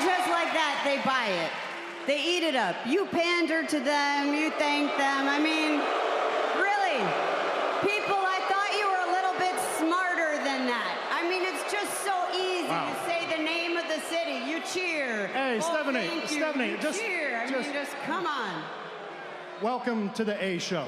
just like that, they buy it. They eat it up. You pander to them, you thank them. I mean, really, people, I thought you were a little bit smarter than that. I mean, it's just so easy to say the name of the city. You cheer. Hey, Stephanie, you cheer. I mean, just come on. Welcome to the A Show.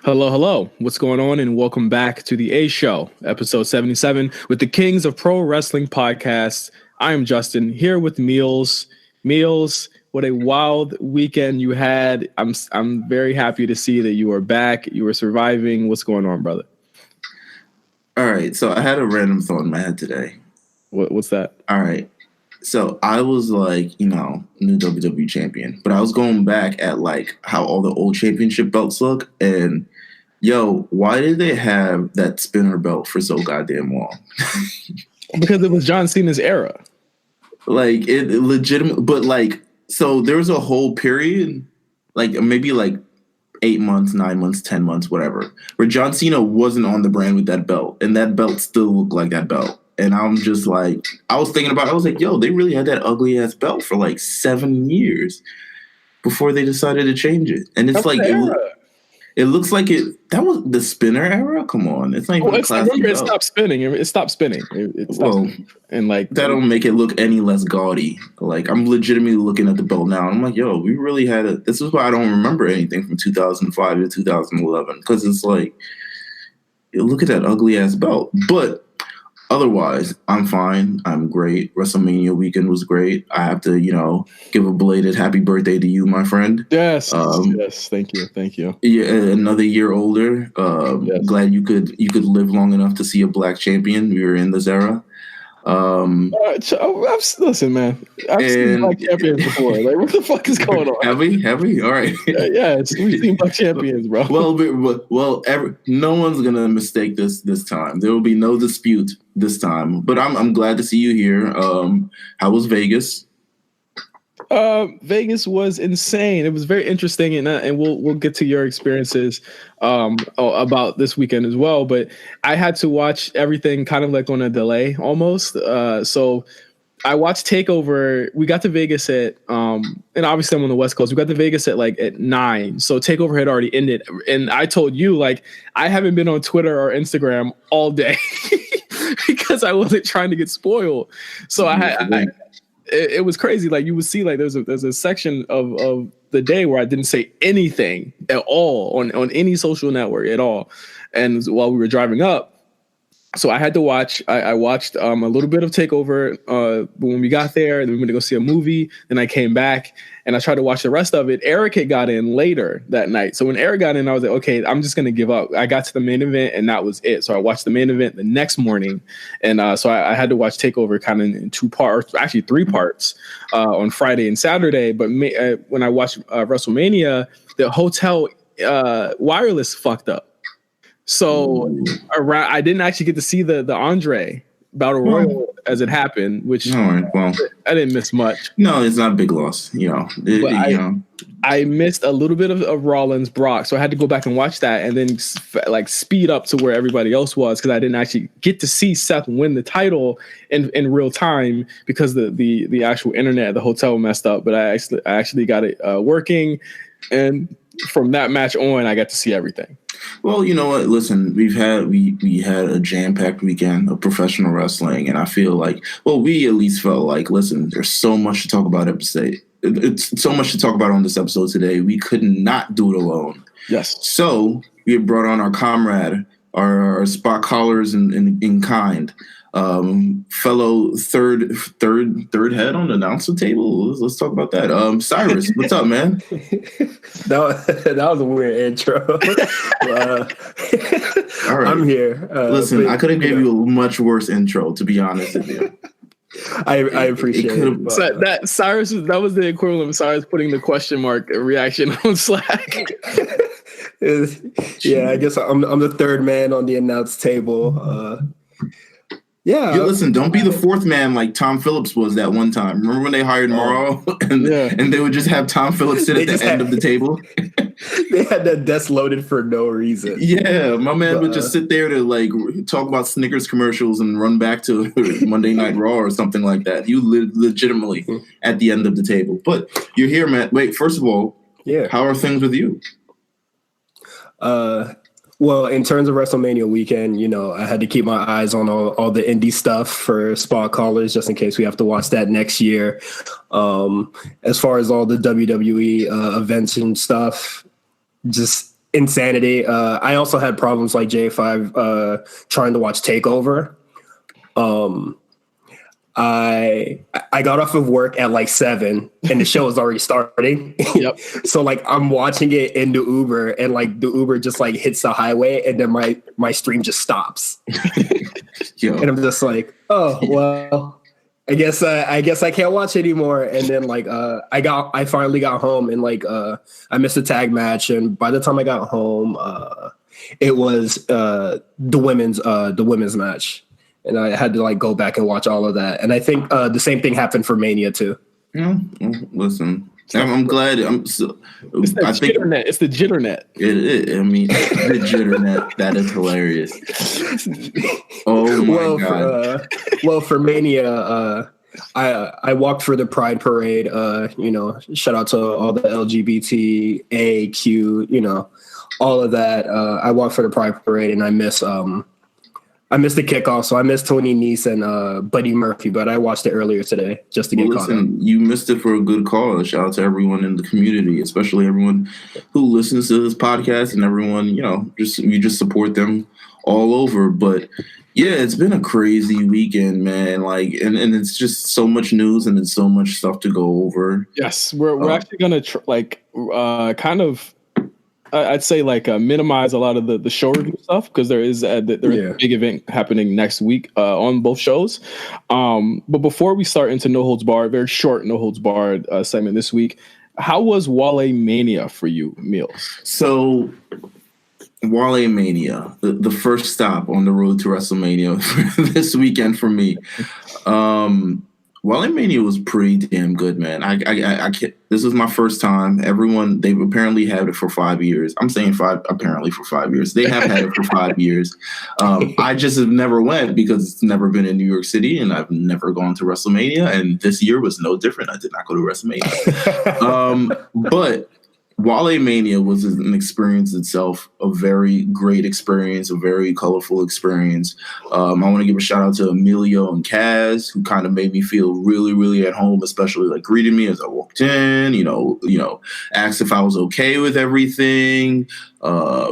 Hello, hello. What's going on? And welcome back to the A Show, episode 77, with the Kings of Pro Wrestling Podcast. I am Justin, here with Meelz. Meelz, what a wild weekend you had. I'm very happy to see that you are back. You are surviving. What's going on, brother? All right, so I had a random thought in my head today. What's that? All right, so I was like, new WWE champion, but I was going back at like how all the old championship belts look, and why did they have that spinner belt for so goddamn long? Because it was John Cena's era. Like it legitimate, but like, so there was a whole period, like maybe like 8 months, 9 months, 10 months, whatever, where John Cena wasn't on the brand with that belt, and that belt still looked like that belt. And I'm just like, I was thinking about it, I was like, they really had that ugly ass belt for like 7 years before they decided to change it. And it's like, it looks like that was the spinner era. Come on, it's not even a classic belt. It stopped spinning. It stopped spinning. And like that don't make it look any less gaudy. Like I'm legitimately looking at the belt now, and I'm like, we really had it. This is why I don't remember anything from 2005 to 2011, because it's like, look at that ugly ass belt. But otherwise, I'm fine. I'm great. WrestleMania weekend was great. I have to, give a belated happy birthday to you, my friend. Yes. Yes. Thank you. Yeah, another year older. Yes. Glad you could live long enough to see a black champion. We were in this era. Listen, man. I've seen black champions before. Like, what the fuck is going on? Have we? All right. We've seen black champions, bro. No one's gonna mistake this time. There will be no dispute this time. But I'm glad to see you here. How was Vegas? Vegas was insane. It was very interesting, and we'll get to your experiences about this weekend as well. But I had to watch everything kind of like on a delay almost. So I watched Takeover. We got to Vegas at and obviously I'm on the West Coast. We got to Vegas at 9. So Takeover had already ended, and I told you, like, I haven't been on Twitter or Instagram all day because I wasn't trying to get spoiled. So it was crazy. Like, you would see, like, there's a section of the day where I didn't say anything at all on any social network at all. And while we were driving up, so I had to watch. I watched a little bit of Takeover. But when we got there, then we went to go see a movie. Then I came back and I tried to watch the rest of it. Eric had got in later that night. So when Eric got in, I was like, okay, I'm just gonna give up. I got to the main event and that was it. So I watched the main event the next morning, and so I had to watch Takeover kind of in 2 parts, actually 3 parts, on Friday and Saturday. But when I watched WrestleMania, the hotel wireless fucked up. So I didn't actually get to see the Andre Battle Royal as it happened, which I didn't miss much. No, it's not a big loss. I missed a little bit of Rollins Brock, so I had to go back and watch that and then like speed up to where everybody else was, because I didn't actually get to see Seth win the title in real time because the actual internet at the hotel messed up. But I actually got it working, and from that match on, I got to see everything. Well, you know what? Listen, we had a jam-packed weekend of professional wrestling, and I feel like, we at least felt like, listen, there's so much to talk about It's so much to talk about on this episode today. We could not do it alone. Yes. So we have brought on our comrade, our spot callers in kind, fellow third head on the announcer table. Let's talk about that. Cyrus, what's up, man? That was a weird intro. All right. I'm here. Listen, I could have gave you a much worse intro, to be honest with you. I appreciate it. But, So that Cyrus, that was the equivalent of Cyrus putting the question mark reaction on Slack. yeah, I guess I'm the third man on the announce table. Yeah. Listen, don't be the fourth man like Tom Phillips was that one time. Remember when they hired Morrow and they would just have Tom Phillips sit at the end of the table? They had that desk loaded for no reason. Yeah, my man would just sit there to like talk about Snickers commercials and run back to Monday Night Raw or something like that. You legitimately at the end of the table. But you're here, Matt. Wait, first of all, how are things with you? Well, in terms of WrestleMania weekend, I had to keep my eyes on all the indie stuff for Spot Callers, just in case we have to watch that next year. As far as all the WWE events and stuff, just insanity. I also had problems like J5 trying to watch TakeOver. I got off of work at like 7 and the show was already starting. Yep. So like I'm watching it in the Uber and like the Uber just like hits the highway and then my stream just stops. And I'm just like, oh well, I guess I can't watch anymore. And then like I finally got home and like I missed a tag match, and by the time I got home, it was the women's match. And I had to like go back and watch all of that. And I think the same thing happened for Mania too. Yeah, listen, I'm glad. It's the jitternet. It's the jitternet. I mean, the jitternet. That is hilarious. Oh my god. Well, for Mania, I walked for the Pride Parade. Shout out to all the LGBTQ. All of that. I walked for the Pride Parade, and I missed the kickoff, so I missed Tony Nese and Buddy Murphy, but I watched it earlier today just to get caught up. You missed it for a good cause. Shout out to everyone in the community, especially everyone who listens to this podcast and everyone, you just support them all over. But yeah, it's been a crazy weekend, man. Like, and it's just so much news and it's so much stuff to go over. Yes, we're actually gonna kind of. I'd say minimize a lot of the show review stuff because there is a big event happening next week on both shows. But before we start into No Holds Barred, very short No Holds Barred segment this week, how was WaleMania for you, Meelz? So WaleMania, the first stop on the road to WrestleMania this weekend for me. WaleMania was pretty damn good, man. I can't, this was my first time. They've apparently had it for 5 years. I'm saying apparently for 5 years. They have had it for 5 years. I just have never went because it's never been in New York City and I've never gone to WrestleMania. And this year was no different. I did not go to WrestleMania. But WaleMania was an experience itself, a very great experience, a very colorful experience. I want to give a shout out to Emilio and Kaz, who kind of made me feel really, really at home, especially like greeting me as I walked in, asked if I was okay with everything. I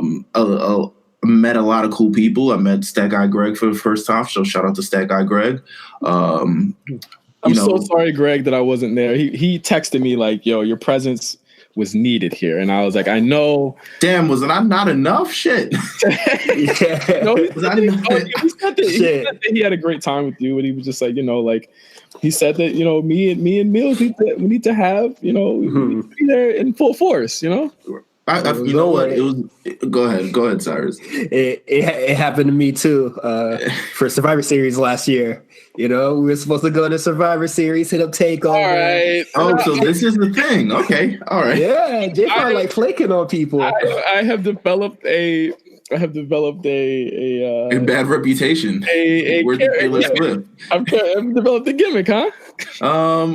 met a lot of cool people. I met Stat Guy Greg for the first time, so shout out to Stat Guy Greg. I'm so sorry, Greg, that I wasn't there. He texted me like, yo, your presence was needed here, and I was like, I know. Damn, was I not enough? Shit. He said that he had a great time with you, and he was just like, he said that me and Meelz we need to have we need to be there in full force. What? It was. Go ahead, Cyrus. It happened to me too. For Survivor Series last year. We were supposed to go to Survivor Series, hit up Takeover. All right. Oh, so this is the thing. Okay. All right. Yeah, J-Fire like flaking on people. I have developed a bad reputation. I've developed a gimmick, huh?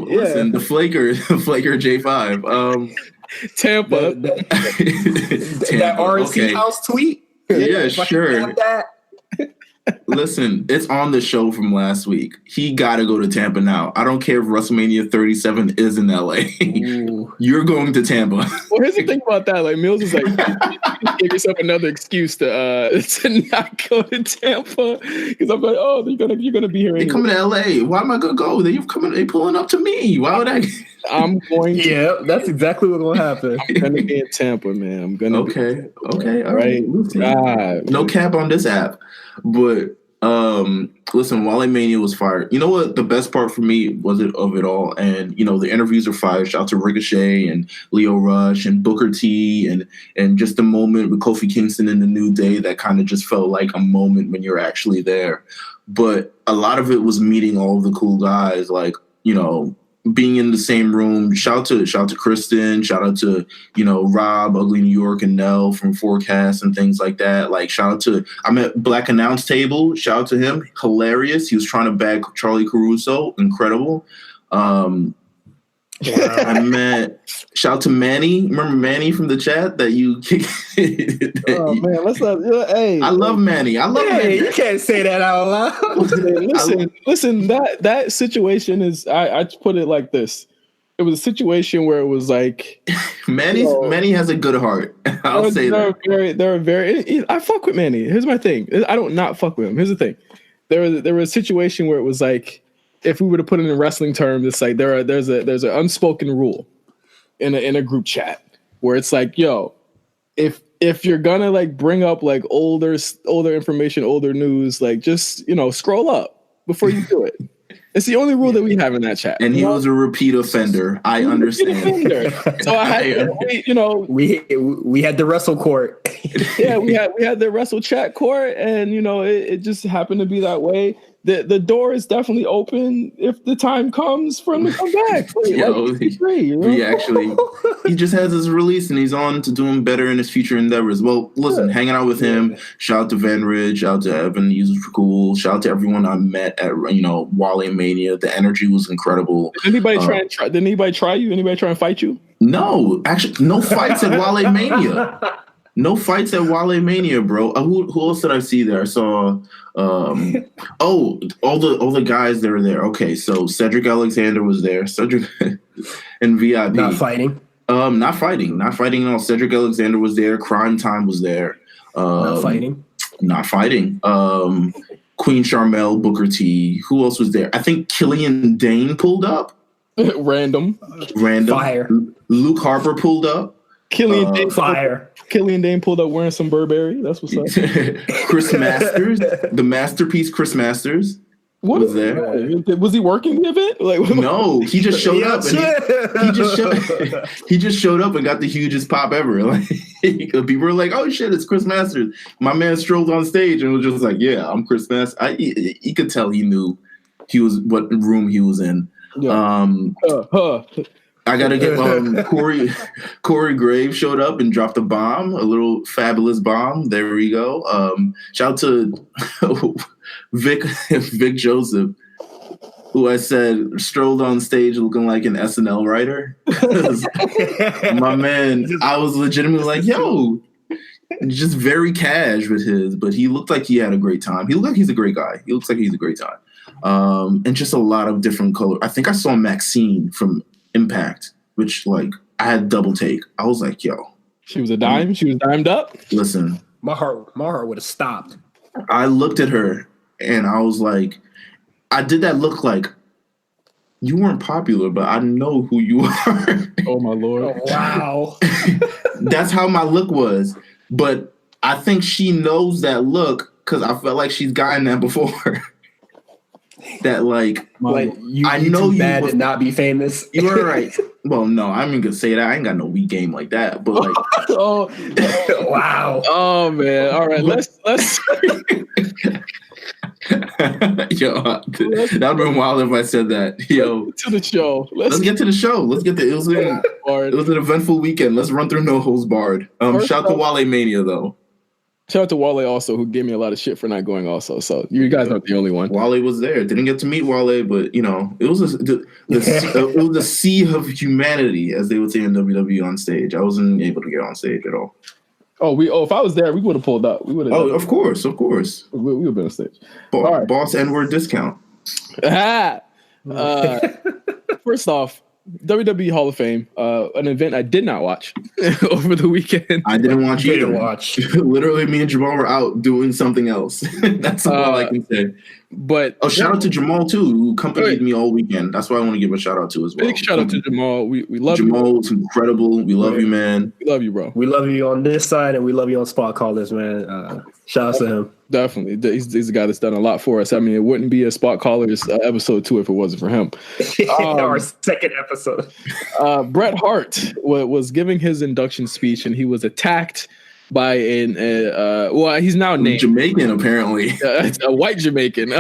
Listen, the Flaker J5. Tampa. That RNC House tweet. Yeah, sure. Listen, it's on the show from last week. He got to go to Tampa now. I don't care if WrestleMania 37 is in LA. You're going to Tampa. Well, here's the thing about that. Like, Meelz is like, you give yourself another excuse to not go to Tampa because I'm like, oh, you're gonna be here. They coming to LA. Why am I gonna go? They pulling up to me. Why would I? I'm going. Yeah, that's exactly what's gonna happen. I'm gonna be in Tampa, man. I'm gonna. Okay. All right. No cap on this app, but Listen, WaleMania was fire. You know what? The best part for me was of it all, and the interviews are fire. Shout out to Ricochet and Leo Rush and Booker T, and just the moment with Kofi Kingston in the New Day that kind of just felt like a moment when you're actually there. But a lot of it was meeting all of the cool guys, like being in the same room. Shout out to Kristen. Shout out to Rob, Ugly New York, and Nell from Forecast and things like that. Like shout out to I'm at Black Announce Table. Shout out to him, hilarious. He was trying to bag Charlie Caruso, incredible. I met shout out to Manny. Remember Manny from the chat that you? Man, let's not. Hey, I love Manny. Manny. You can't say that out loud. Listen. That situation is. I put it like this. It was a situation where it was like Manny has a good heart. I'll say that. They're very. I fuck with Manny. Here's my thing. I don't not fuck with him. Here's the thing. There was a situation where it was like, if we were to put it in wrestling terms, it's like there's an unspoken rule in a group chat where it's like, yo, if you're gonna like bring up like older information, older news, like just scroll up before you do it. It's the only rule that we have in that chat. And he was a repeat offender. I understand. So I had, we had the wrestle court. Yeah, we had the wrestle chat court, and it just happened to be that way. The door is definitely open if the time comes for him to come back. He just has his release and he's on to doing better in his future endeavors. Well, listen, hanging out with him. Shout out to Van Ridge, shout out to Evan. He was cool. Shout out to everyone I met at WaleMania. The energy was incredible. Did anybody Did anybody try you? Anybody try and fight you? No, actually, no fights at WaleMania. No fights at WaleMania, bro. Who else did I see there? I saw all the guys that were there. Okay, so Cedric Alexander was there. Cedric and VIP. Not fighting. Not fighting at all. Cedric Alexander was there. Crime Time was there. Not fighting. Queen Charmel, Booker T. Who else was there? I think Killian Dane pulled up. Random. Fire. Luke Harper pulled up. Killian Dane fire. Killian Dane pulled up wearing some Burberry. That's what's up. Chris Masters, the masterpiece Chris Masters was there. Was he working the event? No, he just showed up. And he just showed up and got the hugest pop ever. Like people were like, "Oh shit, it's Chris Masters." My man strolled on stage and was just like, "Yeah, I'm Chris Masters." He could tell he knew what room he was in. Yeah. I gotta get Corey Graves showed up and dropped a bomb, a little fabulous bomb. There we go. Shout out to Vic Joseph, who I said strolled on stage looking like an SNL writer. My man, I was legitimately like, yo, just very cash with his, but he looked like he had a great time. He looked like he's a great guy. He looks like he's a great time. And just a lot of different color. I think I saw Maxine from Impact, which like I had double take. I was like, yo. She was a dime? She was dimed up? Listen. My heart would have stopped. I looked at her and I was like, I did that look like, you weren't popular, but I know who you are. Oh my Lord. Oh, wow. That's how my look was. But I think she knows that look because I felt like she's gotten that before. That like I know you bad to not be famous. You were right. Well, no, I'm even gonna say that. I ain't got no weak game like that. But like, oh wow. Oh man. All right, let's. Yo, that'd been wild if I said that. Yo, to the show. Let's get to the show. It was an eventful weekend. Let's run through No Holds Barred. Shout out to WaleMania though. Shout out to Wale also, who gave me a lot of shit for not going also. So you guys aren't the only one. Wale was there. Didn't get to meet Wale, but it was a sea of humanity, as they would say in WWE on stage. I wasn't able to get on stage at all. If I was there, we would have pulled up. We would have. Oh, of course. We would have been on stage. Boss N-word discount. First off, WWE Hall of Fame, an event I did not watch over the weekend. I didn't watch either. Literally, me and Jamal were out doing something else. That's all I can say. But shout out to Jamal too, who accompanied me all weekend. That's why I want to give a shout out to as well. Big shout out to Jamal. We love Jamal. you. It's incredible. We love you, man. We love you, bro. We love you on this side, and we love you on Spot Callers, man. Shout out to him. Definitely. He's a guy that's done a lot for us. I mean, it wouldn't be a Spot Callers episode 2 if it wasn't for him. Our second episode. Bret Hart was giving his induction speech, and he was attacked by he's now named Jamaican, apparently. A white Jamaican.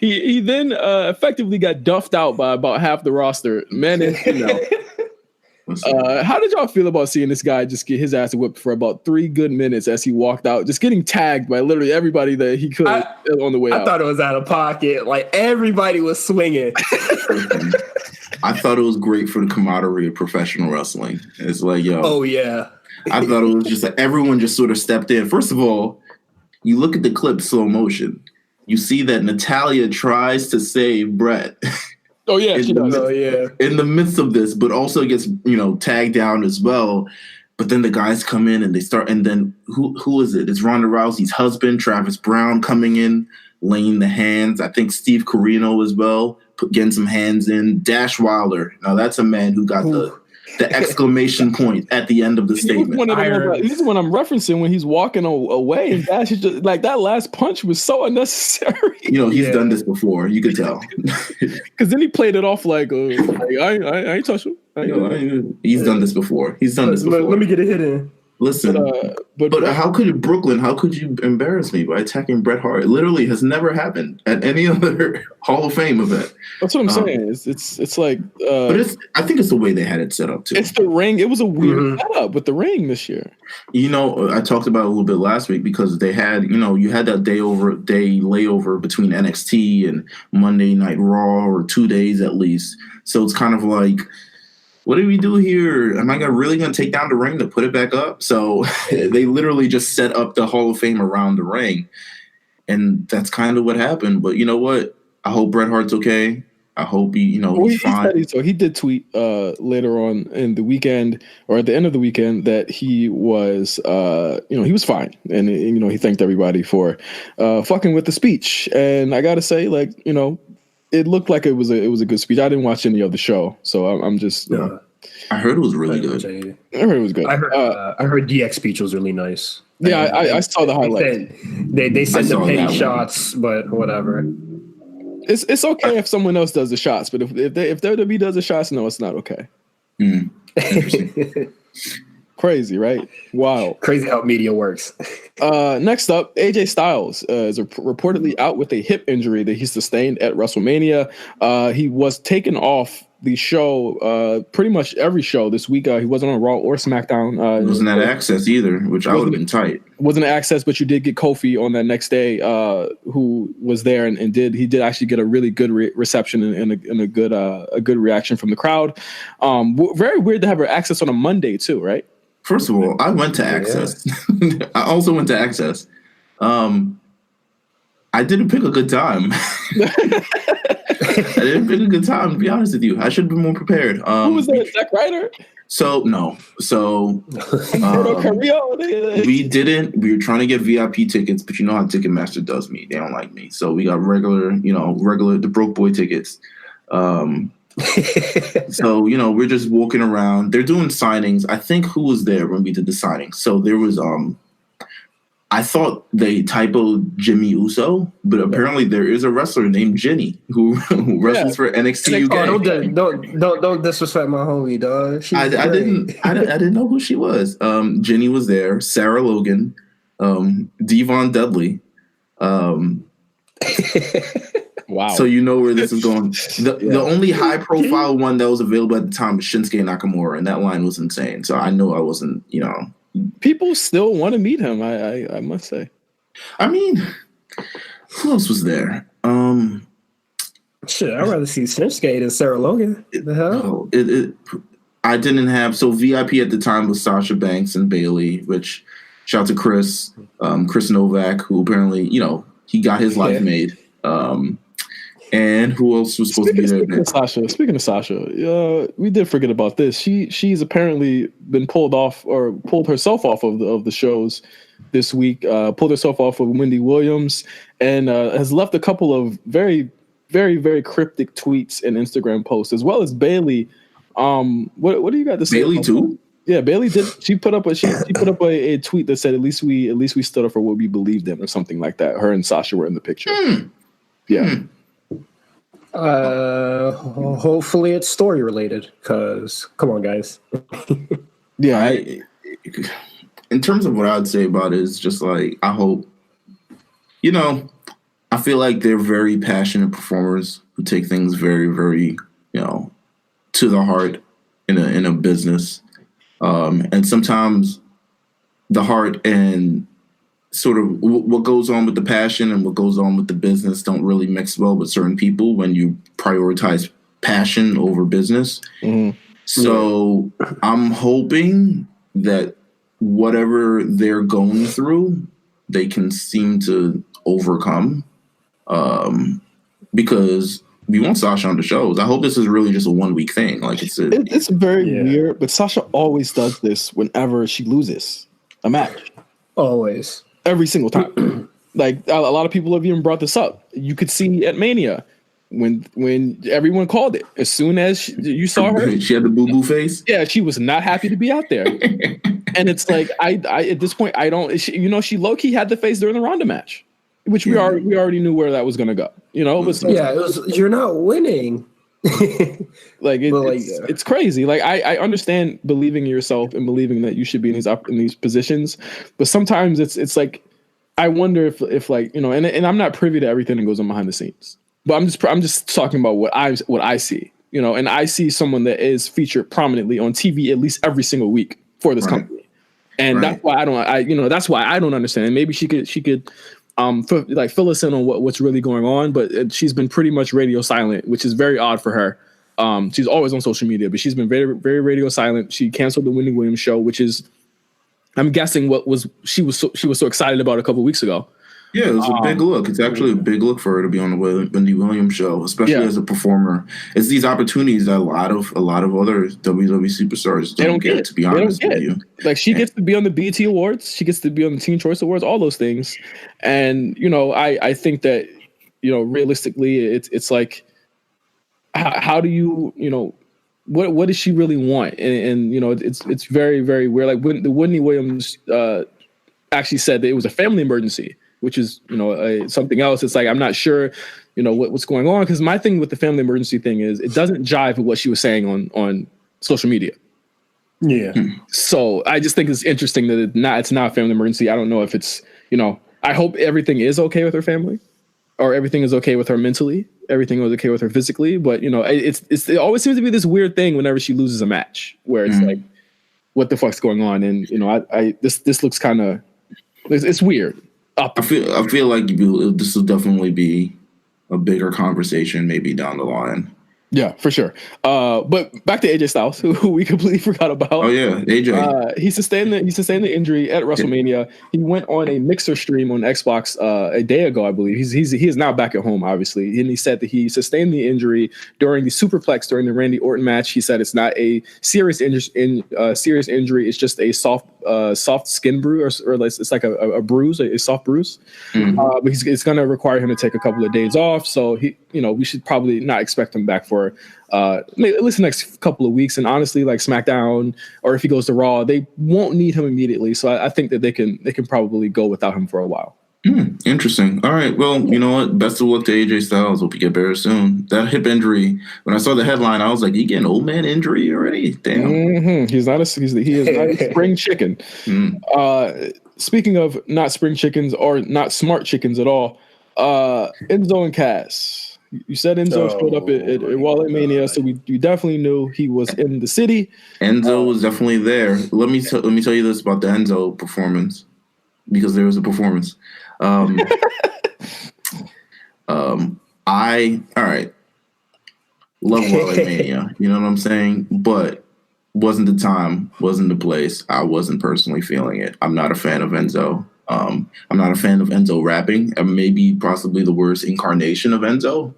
He then effectively got duffed out by about half the roster. Men and female. How did y'all feel about seeing this guy just get his ass whipped for about 3 good minutes as he walked out, just getting tagged by literally everybody that he could on the way out? I thought it was out of pocket. Like, everybody was swinging. I thought it was great for the camaraderie of professional wrestling. It's like, yo. Oh, yeah. I thought it was just like everyone just sort of stepped in. First of all, you look at the clip slow motion. You see that Natalya tries to save Bret. Oh yeah, she does. In the midst of this, but also gets tagged down as well. But then the guys come in and they start, and then who is it? It's Ronda Rousey's husband, Travis Brown, coming in, laying the hands. I think Steve Corino as well, getting some hands in. Dash Wilder. Now that's a man who got the exclamation point at the end of the statement. This is what I'm referencing when he's walking away, and Dash is just like, that last punch was so unnecessary. He's done this before. You could tell. Because then he played it off like, I ain't touch him. He's done this before. Let me get a hit in. Listen, but how could Brooklyn? How could you embarrass me by attacking Bret Hart? It literally has never happened at any other Hall of Fame event. That's what I'm saying. It's like, but I think it's the way they had it set up too. It's the ring. It was a weird setup with the ring this year. I talked about it a little bit last week because they had, you had that day layover between NXT and Monday Night Raw, or 2 days at least. So it's kind of like, what do we do here? Am I really going to take down the ring to put it back up? So they literally just set up the Hall of Fame around the ring. And that's kind of what happened. But you know what? I hope Bret Hart's okay. I hope he's fine. So he did tweet later on in the weekend, or at the end of the weekend, that he was, he was fine. And, he thanked everybody for fucking with the speech. And I got to say, it looked like it was a good speech. I didn't watch any of the show, so I'm just. I heard it was really good. I heard it was good. I heard DX speech was really nice. Yeah, I saw the highlights. They said the penny shots, but whatever. It's okay if someone else does the shots, but if WWE does the shots, no, it's not okay. Crazy, right? Wow. Crazy how media works. Next up, AJ Styles is reportedly out with a hip injury that he sustained at WrestleMania. He was taken off the show, pretty much every show this week. He wasn't on Raw or SmackDown. Wasn't at Access either, which I would have been tight. Wasn't at Access, but you did get Kofi on that next day, who was there and did actually get a really good reception and a good reaction from the crowd. Very weird to have her Access on a Monday too, right? First of all, I went to Access. Yeah. I also went to Access. I didn't pick a good time. I didn't pick a good time, to be honest with you. I should have been more prepared. Who was that? Zack Ryder? No. We didn't. We were trying to get VIP tickets, but you know how Ticketmaster does me. They don't like me. So we got regular, the broke boy tickets. So, we're just walking around. They're doing signings. I think who was there when we did the signings? So there was, I thought they typoed Jimmy Uso, but apparently there is a wrestler named Jenny who wrestles for NXT UK. Don't disrespect my homie, dog. I didn't know who she was. Jenny was there. Sarah Logan, Devon Dudley. Wow. So you know where this is going. The only high profile one that was available at the time was Shinsuke Nakamura, and that line was insane. So I know I wasn't, People still want to meet him, I must say. I mean, who else was there? Shit, I'd rather see Shinsuke than Sarah Logan. The hell? I didn't have, so VIP at the time was Sasha Banks and Bayley, which shout out to Chris Novak, who apparently, he got his life made. And who else was supposed to be there? Speaking of Sasha, we did forget about this. She's apparently been pulled herself off of the shows this week. Pulled herself off of Wendy Williams, and has left a couple of very, very, very cryptic tweets and Instagram posts, as well as Bayley. What do you got to say? Bayley too? Yeah, Bailey did. She put up a tweet that said at least we stood up for what we believed in, or something like that. Her and Sasha were in the picture. Yeah. Hopefully it's story related. Cause come on, guys. Yeah. In terms of what I'd say about it is just like I hope. I feel like they're very passionate performers who take things very, very, to the heart in a business. And sometimes the heart and sort of what goes on with the passion and what goes on with the business don't really mix well with certain people when you prioritize passion over business. Mm-hmm. So I'm hoping that whatever they're going through, they can seem to overcome. Because we want Sasha on the shows. I hope this is really just a 1 week thing. Like it's very weird, but Sasha always does this whenever she loses a match. Always. Every single time. Like a lot of people have even brought this up. You could see at Mania when everyone called it. As soon as you saw her, she had the boo-boo face. Yeah, she was not happy to be out there. And it's like I at this point I don't. She low-key had the face during the Ronda match, which we already knew where that was going to go. It was you're not winning. It's crazy. Like I understand believing in yourself and believing that you should be in these positions, but sometimes it's like I wonder if and I'm not privy to everything that goes on behind the scenes, but I'm just talking about what I see, and I see someone that is featured prominently on TV at least every single week for this company, and that's why that's why I don't understand. And maybe she could. Fill us in on what's really going on, but she's been pretty much radio silent, which is very odd for her. She's always on social media, but she's been very, very radio silent. She canceled the Wendy Williams show, which is, I'm guessing, she was so excited about a couple of weeks ago. Yeah, it was a big look. It's actually a big look for her to be on the Wendy Williams show, especially as a performer. It's these opportunities that a lot of other WWE superstars don't get. To be honest with you, like she gets to be on the BET Awards, she gets to be on the Teen Choice Awards, all those things. And I think that realistically, it's like how do you what does she really want? And it's very, very weird. Like when the Wendy Williams actually said that it was a family emergency, which is, something else. It's like, I'm not sure, what's going on. Because my thing with the family emergency thing is it doesn't jive with what she was saying on social media. Yeah. So I just think it's interesting that it's not a family emergency. I don't know if it's, I hope everything is okay with her family or everything is okay with her mentally. Everything was okay with her physically. But, it always seems to be this weird thing whenever she loses a match where it's like, what the fuck's going on? And, this looks kind of, it's weird. I feel like this will definitely be a bigger conversation maybe down the line. Yeah, for sure. But back to AJ Styles, who we completely forgot about. Oh yeah, AJ. He sustained the injury at WrestleMania. He went on a Mixer stream on Xbox a day ago, I believe. He is now back at home, obviously, and he said that he sustained the injury during the Superplex during the Randy Orton match. He said it's not a serious injury. It's just a soft skin bruise, or it's like a bruise, a soft bruise. Mm-hmm. But it's going to require him to take a couple of days off. So we should probably not expect him back for at least the next couple of weeks. And honestly, like SmackDown, or if he goes to Raw, they won't need him immediately. So I think that they can probably go without him for a while. Interesting. All right. Well, you know what? Best of luck to AJ Styles. Hope you get better soon. That hip injury, when I saw the headline, I was like, he getting old man injury already? Damn. Mm-hmm. He is not a spring chicken. Speaking of not spring chickens or not smart chickens at all, Enzo and Cass. You said Enzo showed up at WaleMania, so we definitely knew he was in the city. Enzo was definitely there. Let me tell you this about the Enzo performance, because there was a performance. All right, love WaleMania, you know what I'm saying? But wasn't the time, wasn't the place. I wasn't personally feeling it. I'm not a fan of Enzo. I'm not a fan of Enzo rapping, and maybe possibly the worst incarnation of Enzo.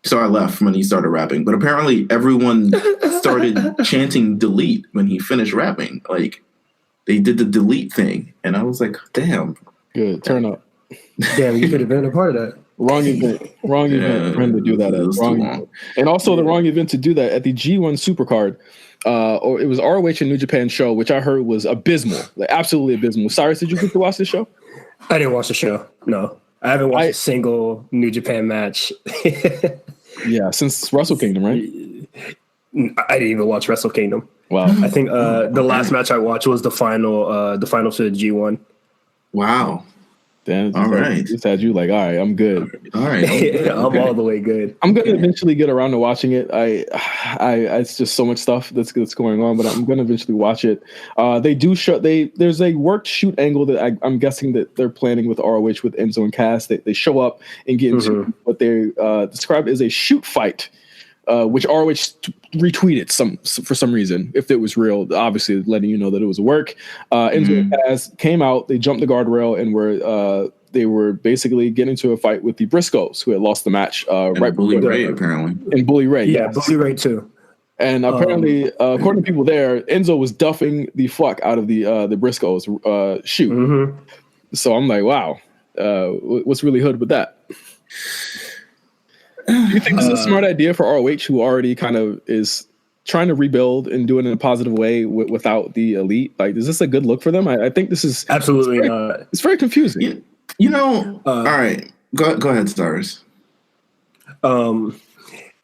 So I left when he started rapping, but apparently everyone started chanting delete when he finished rapping. Like, they did the delete thing, and I was like, damn. Good, turn up. Damn, you could have been a part of that. Wrong event for him to do that at. Wrong event. And also the wrong event to do that at the G1 Supercard. Or it was ROH and New Japan show, which I heard was abysmal, like absolutely abysmal. Cyrus, did you get to watch the show? I didn't watch the show. No, I haven't watched a single New Japan match. Yeah, since Wrestle Kingdom, right? I didn't even watch Wrestle Kingdom. Wow. I think the last match I watched was the final for the G1. Wow. Then all right. Just had you like, all right, I'm good. All right. I'm all the way good. I'm gonna eventually get around to watching it. I it's just so much stuff that's going on, but I'm gonna eventually watch it. They do show there's a worked shoot angle that I'm guessing that they're planning with ROH with Enzo and Cass. They show up and get into what they describe as a shoot fight. Which ROH retweeted for some reason, if it was real, obviously letting you know that it was a work. Enzo and Cass came out, they jumped the guardrail and they were basically getting into a fight with the Briscoes, who had lost the match right Bully Ray, apparently. And Bully Ray, yeah, Bully Ray too. And apparently, according to people there, Enzo was duffing the fuck out of the Briscoes shoot. So I'm like, wow, what's really hood with that? Do you think this is a smart idea for ROH, who already kind of is trying to rebuild and do it in a positive way without the elite? Like, is this a good look for them? I think this is absolutely not. It's very confusing. You know, all right, go ahead, Cyrus.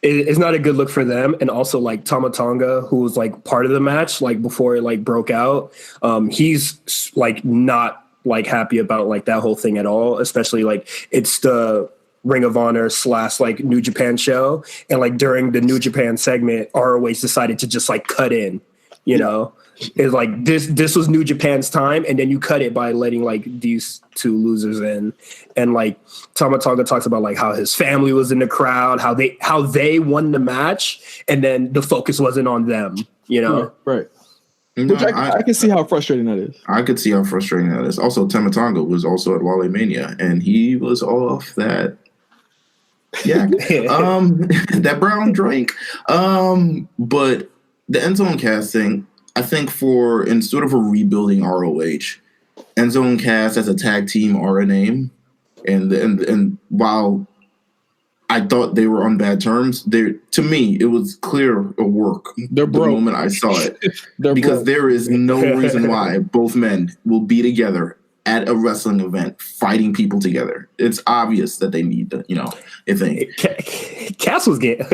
It's not a good look for them, and also like Tama Tonga, who was like part of the match, like before it like broke out. He's like not like happy about like that whole thing at all, especially like it's the Ring of Honor / like New Japan show, and like during the New Japan segment, ROH decided to just like cut in, you know. It's like this was New Japan's time, and then you cut it by letting like these two losers in. And like Tama Tonga talks about like how his family was in the crowd, how they won the match, and then the focus wasn't on them, you know. Right. Which I can see how frustrating that is. I could see how frustrating that is. Also, Tama Tonga was also at WaleMania, and he was off that. Yeah, that brown drink. But the Enzo and Cass thing, I think in sort of a rebuilding ROH, Enzo and Cass as a tag team are a name, and while I thought they were on bad terms, to me it was clear a work. They're broke. The moment I saw it, because broke. there is no reason why both men will be together at a wrestling event fighting people together. It's obvious that they need a thing. Cass was getting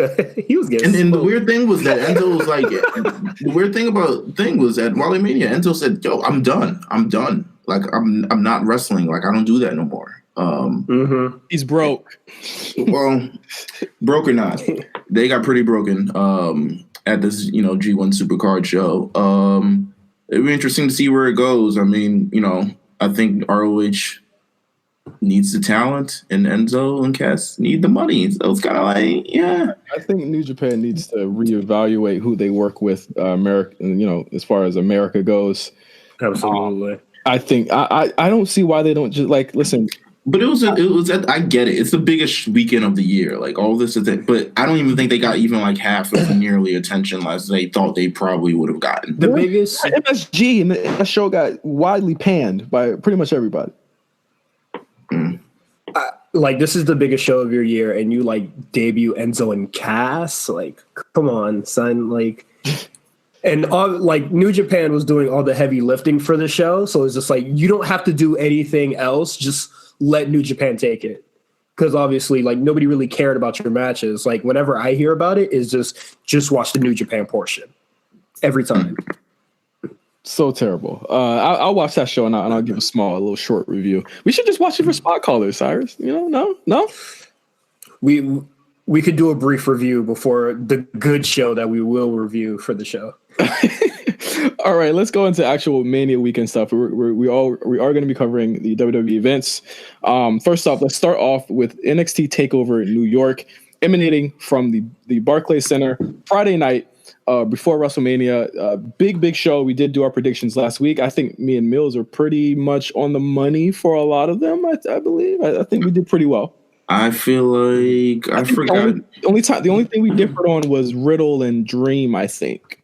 he was getting and the weird thing was that Enzo was like the weird thing was at WrestleMania, Enzo said, "Yo, I'm done. Like I'm not wrestling. Like I don't do that no more." He's broke. Well, broke or not, they got pretty broken at this G1 Supercard show. It'd be interesting to see where it goes. I mean, I think ROH needs the talent, and Enzo and Cass need the money. So it's kind of like, yeah. I think New Japan needs to reevaluate who they work with, America. As far as America goes. Absolutely. I think I don't see why they don't just like listen. But it was I get it. It's the biggest weekend of the year. Like all this is it. But I don't even think they got even like half of the nearly attention as they thought they probably would have gotten. The biggest MSG and that show got widely panned by pretty much everybody. Like this is the biggest show of your year, and you like debut Enzo and Cass. Like, come on, son. Like, and like New Japan was doing all the heavy lifting for the show, so it's just like you don't have to do anything else. Just let New Japan take it, because obviously like nobody really cared about your matches. Like whenever I hear about it, is just watch the New Japan portion every time. So terrible. I'll watch that show and I'll give a little short review. We should just watch it for Spot Callers, Cyrus. No. We could do a brief review before the good show that we will review for the show. All right, let's go into actual Mania weekend stuff. We are going to be covering the WWE events. First off, let's start off with NXT Takeover in New York, emanating from the Barclays Center Friday night before WrestleMania. Big show. We did do our predictions last week. I think me and Meelz are pretty much on the money for a lot of them. I believe. I think we did pretty well. I feel like I forgot. The only thing we differed on was Riddle and Dream, I think.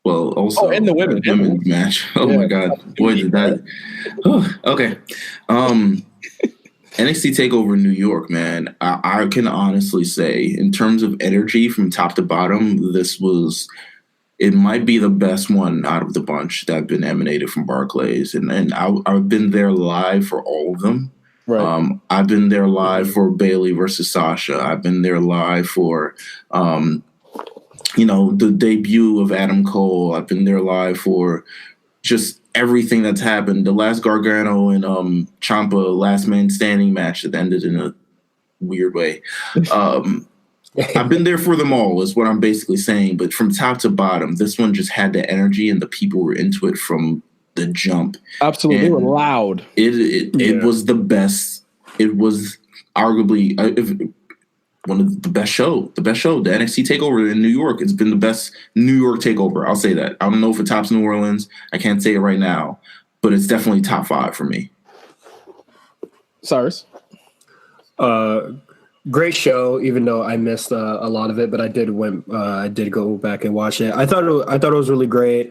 Well, also and the women's match. Oh yeah. My God, boy, did that. Okay. NXT Takeover in New York, man. I can honestly say, in terms of energy from top to bottom, it might be the best one out of the bunch that have been emanated from Barclays. And I've been there live for all of them. Right. I've been there live for Bayley versus Sasha. I've been there live for, the debut of Adam Cole. I've been there live for just everything that's happened. The last Gargano and Ciampa last man standing match that ended in a weird way. I've been there for them all is what I'm basically saying. But from top to bottom, this one just had the energy and the people were into it from the jump. Absolutely. And they were loud. It was the best. It was arguably one of the best show. The best show. The NXT Takeover in New York. It's been the best New York Takeover. I'll say that. I don't know if it tops New Orleans. I can't say it right now, but it's definitely top 5 for me. Cyrus? Great show, even though I missed a lot of it, but I did go back and watch it. I thought it was really great.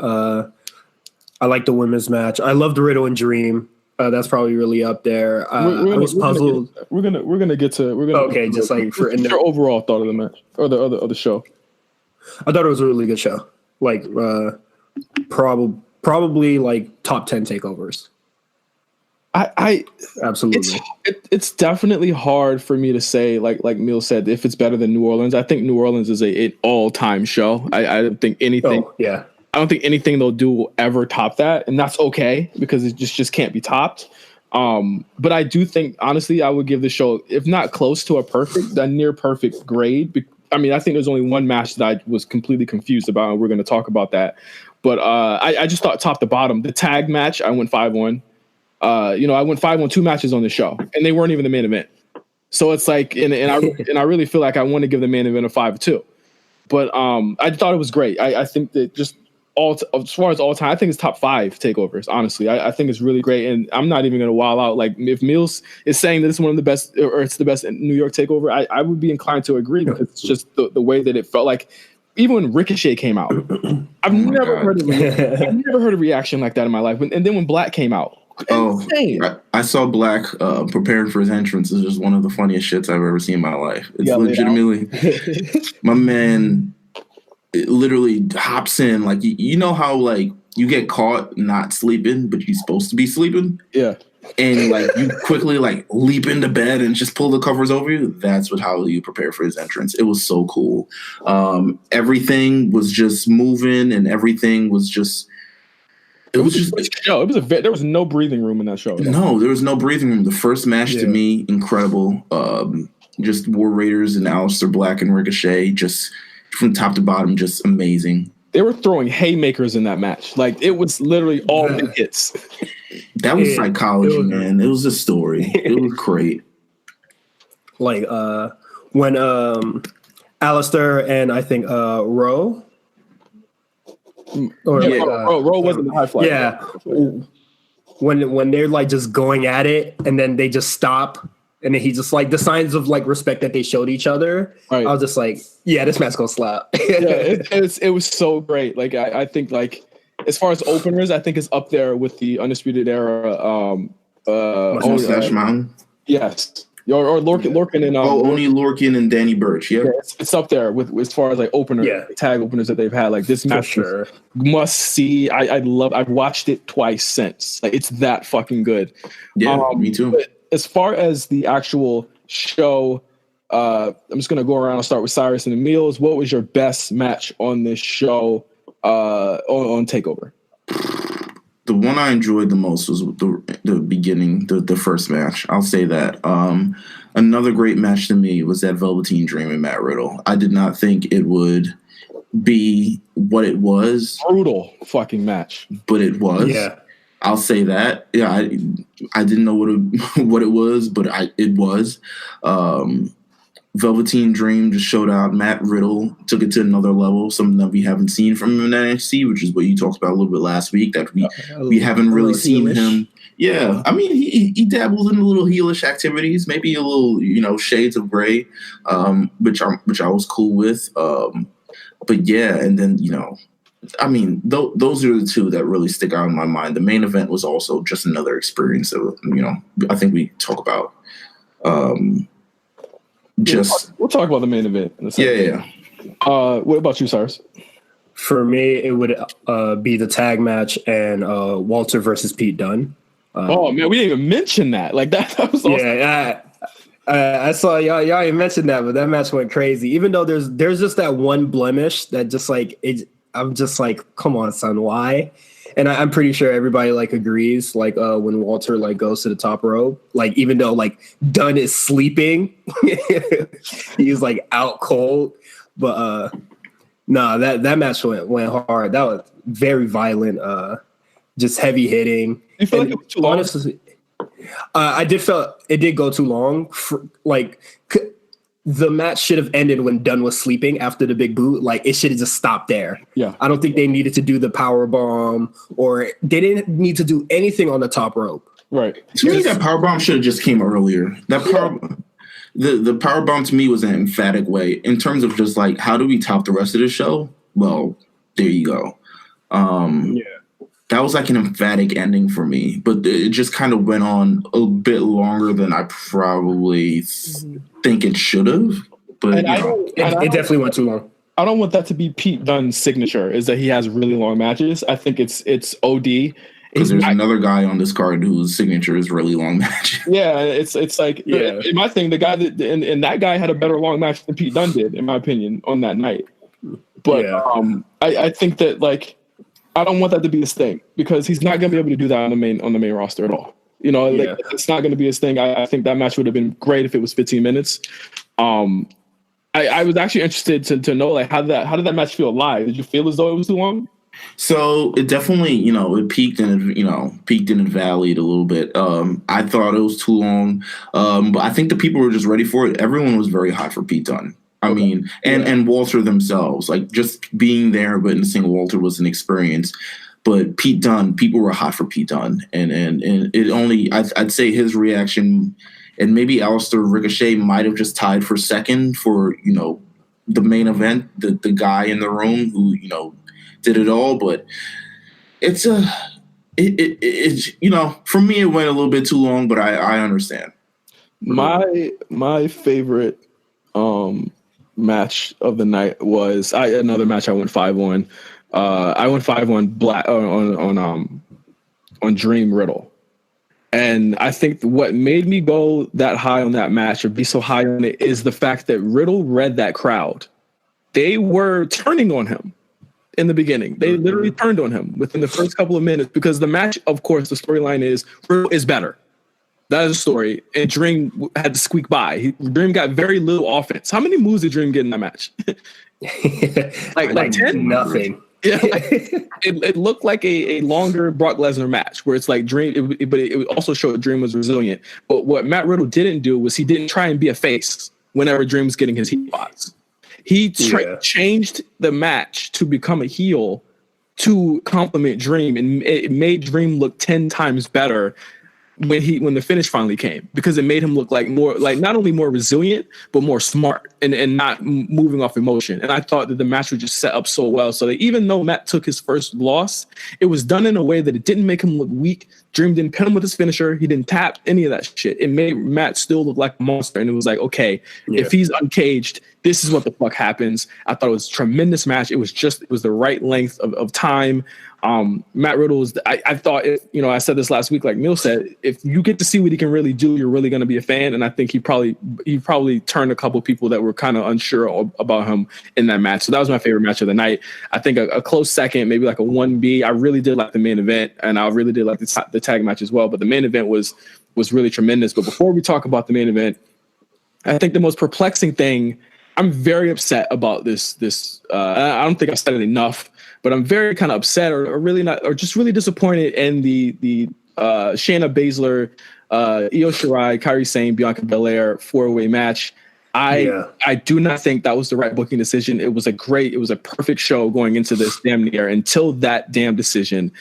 I liked the women's match. I loved Riddle and Dream. That's probably really up there. I was puzzled. We're gonna get to. Okay, just like for your overall thought of the match or the show. I thought it was a really good show. Like probably like top 10 takeovers. I absolutely. It's definitely hard for me to say like Meelz said if it's better than New Orleans. I think New Orleans is an all-time show. I don't think anything. Oh, yeah. I don't think anything they'll do will ever top that, and that's okay because it just can't be topped. But I do think, honestly, I would give the show, if not close to a near perfect grade. I mean, I think there's only one match that I was completely confused about, and we're going to talk about that. But I just thought top to bottom, the tag match, I went 5-1. I went 5-1 2 matches on the show, and they weren't even the main event. So it's like, and I really feel like I want to give the main event a 5-2. But I thought it was great. I think that just as far as all time, I think it's top 5 takeovers. Honestly, I think it's really great, and I'm not even going to wild out. Like if Meelz is saying that it's one of the best, or it's the best New York takeover, I would be inclined to agree. Because it's just the way that it felt like. Even when Ricochet came out, I've never heard a reaction like that in my life. And then when Black came out, I saw Black preparing for his entrance. It's just one of the funniest shits I've ever seen in my life. It's legitimately my man. It literally hops in like you know how like you get caught not sleeping, but you're supposed to be sleeping. Yeah. And like you quickly like leap into bed and just pull the covers over you. That's how you prepare for his entrance. It was so cool. Everything was just moving, and everything was just. It was just show. There was no breathing room in that show. No, there was no breathing room. The first match to me, incredible. Just War Raiders and Aleister Black and Ricochet, just from top to bottom, just amazing. They were throwing haymakers in that match. Like it was literally all the hits. That was psychology, man. It was a story. It was great. Like when Alistair and I think Rowe. Rowe wasn't the high flyer. Yeah. When they're like just going at it and then they just stop and then he just like the signs of like respect that they showed each other. Right. I was just like, yeah, this match gonna slap. It was so great. Like I think like as far as openers, I think it's up there with the Undisputed Era. Mustache Mountain. Yes. Or Lorcan and only Lorcan and Danny Burch. Yeah, it's up there with as far as like tag openers that they've had. Like this match, must see. I've watched it twice since. Like it's that fucking good. Yeah, me too. But as far as the actual show, I'm just gonna go around and start with Cyrus and the Meelz. What was your best match on this show on Takeover? The one I enjoyed the most was the beginning, the first match. I'll say that. Another great match to me was that Velveteen Dream and Matt Riddle. I did not think it would be what it was. Brutal fucking match. But it was. Yeah. I'll say that. Yeah, I didn't know what it was, but it was. Velveteen Dream just showed out. Matt Riddle took it to another level, something that we haven't seen from him in NXT, which is what you talked about a little bit last week, that we haven't really seen him. Yeah, I mean, he dabbled in a little heelish activities, maybe a little, shades of gray, which I was cool with. But yeah, and then, I mean, those are the two that really stick out in my mind. The main event was also just another experience that, I think we talk about. We'll talk about the main event in a second. Yeah. What about you, Cyrus? For me, it would be the tag match and Walter versus Pete Dunne. Oh man, we didn't even mention that. Like that was awesome. Yeah. I saw y'all even mentioned that, but that match went crazy. Even though there's just that one blemish that just like I'm just like, come on, son, why? And I'm pretty sure everybody like agrees. Like when Walter like goes to the top rope, like even though like Dunn is sleeping, he's like out cold. But no, that match went hard. That was very violent. Just heavy hitting. You feel like it was too long? Honestly, I did feel it did go too long. The match should have ended when Dunn was sleeping after the big boot. Like it should have just stopped there. Yeah. I don't think they needed to do the power bomb or they didn't need to do anything on the top rope. Right. To me, that power bomb should have just came earlier. That the power bomb to me was an emphatic way in terms of just like, how do we top the rest of the show? Well, there you go. That was like an emphatic ending for me, but it just kind of went on a bit longer than I probably think it should have. But it definitely went too long. I don't want that to be Pete Dunne's signature, is that he has really long matches. I think it's OD. Because there's another guy on this card whose signature is really long matches. Yeah, it's like in my thing, the guy and that guy had a better long match than Pete Dunne did, in my opinion, on that night. But I think that like I don't want that to be his thing because he's not going to be able to do that on the main roster at all. Like, it's not going to be his thing. I think that match would have been great if it was 15 minutes. I was actually interested to know like how did that match feel live? Did you feel as though it was too long? So it definitely, it peaked and valleyed a little bit. I thought it was too long, but I think the people were just ready for it. Everyone was very hot for Pete Dunne. I mean, and Walter themselves, like just being there, witnessing Walter was an experience. But Pete Dunne, people were hot for Pete Dunne, and it only I'd say his reaction, and maybe Alistair Ricochet might have just tied for second for the main event, the guy in the room who did it all. But it's for me it went a little bit too long, but I understand. My favorite match of the night was another match I went 5-1. I went 5-1 on Dream Riddle. And I think what made me go that high on that match or be so high on it is the fact that Riddle read that crowd. They were turning on him in the beginning. They literally turned on him within the first couple of minutes because the match, of course, the storyline is Riddle is better. That is the story. And Dream had to squeak by. Dream got very little offense. How many moves did Dream get in that match? like 10? Nothing. Yeah, it looked like a longer Brock Lesnar match where it's like Dream, but it also showed Dream was resilient. But what Matt Riddle didn't do was he didn't try and be a face whenever Dream was getting his heat spots. He changed the match to become a heel to complement Dream, and it made Dream look 10 times better when the finish finally came, because it made him look like more, like not only more resilient, but more smart and not moving off emotion. And I thought that the match was just set up so well. So that even though Matt took his first loss, it was done in a way that it didn't make him look weak. Dream didn't pin him with his finisher. He didn't tap any of that shit. It made Matt still look like a monster. And it was like, okay, if he's uncaged, this is what the fuck happens. I thought it was a tremendous match. It was the right length of time. Matt Riddle was, I thought, I said this last week, like Meelz said, if you get to see what he can really do, you're really going to be a fan. And I think he probably turned a couple people that were kind of unsure about him in that match. So that was my favorite match of the night. I think a close second, maybe like a 1B. I really did like the main event, and I really did like the tag match as well. But the main event was really tremendous. But before we talk about the main event, I think the most perplexing thing, I'm very upset about this. I don't think I've said it enough, but I'm very kind of upset or really not, or just really disappointed in the Shayna Baszler, Io Shirai, Kairi Sane, Bianca Belair 4-way match. I do not think that was the right booking decision. It was a perfect show going into this damn near until that damn decision.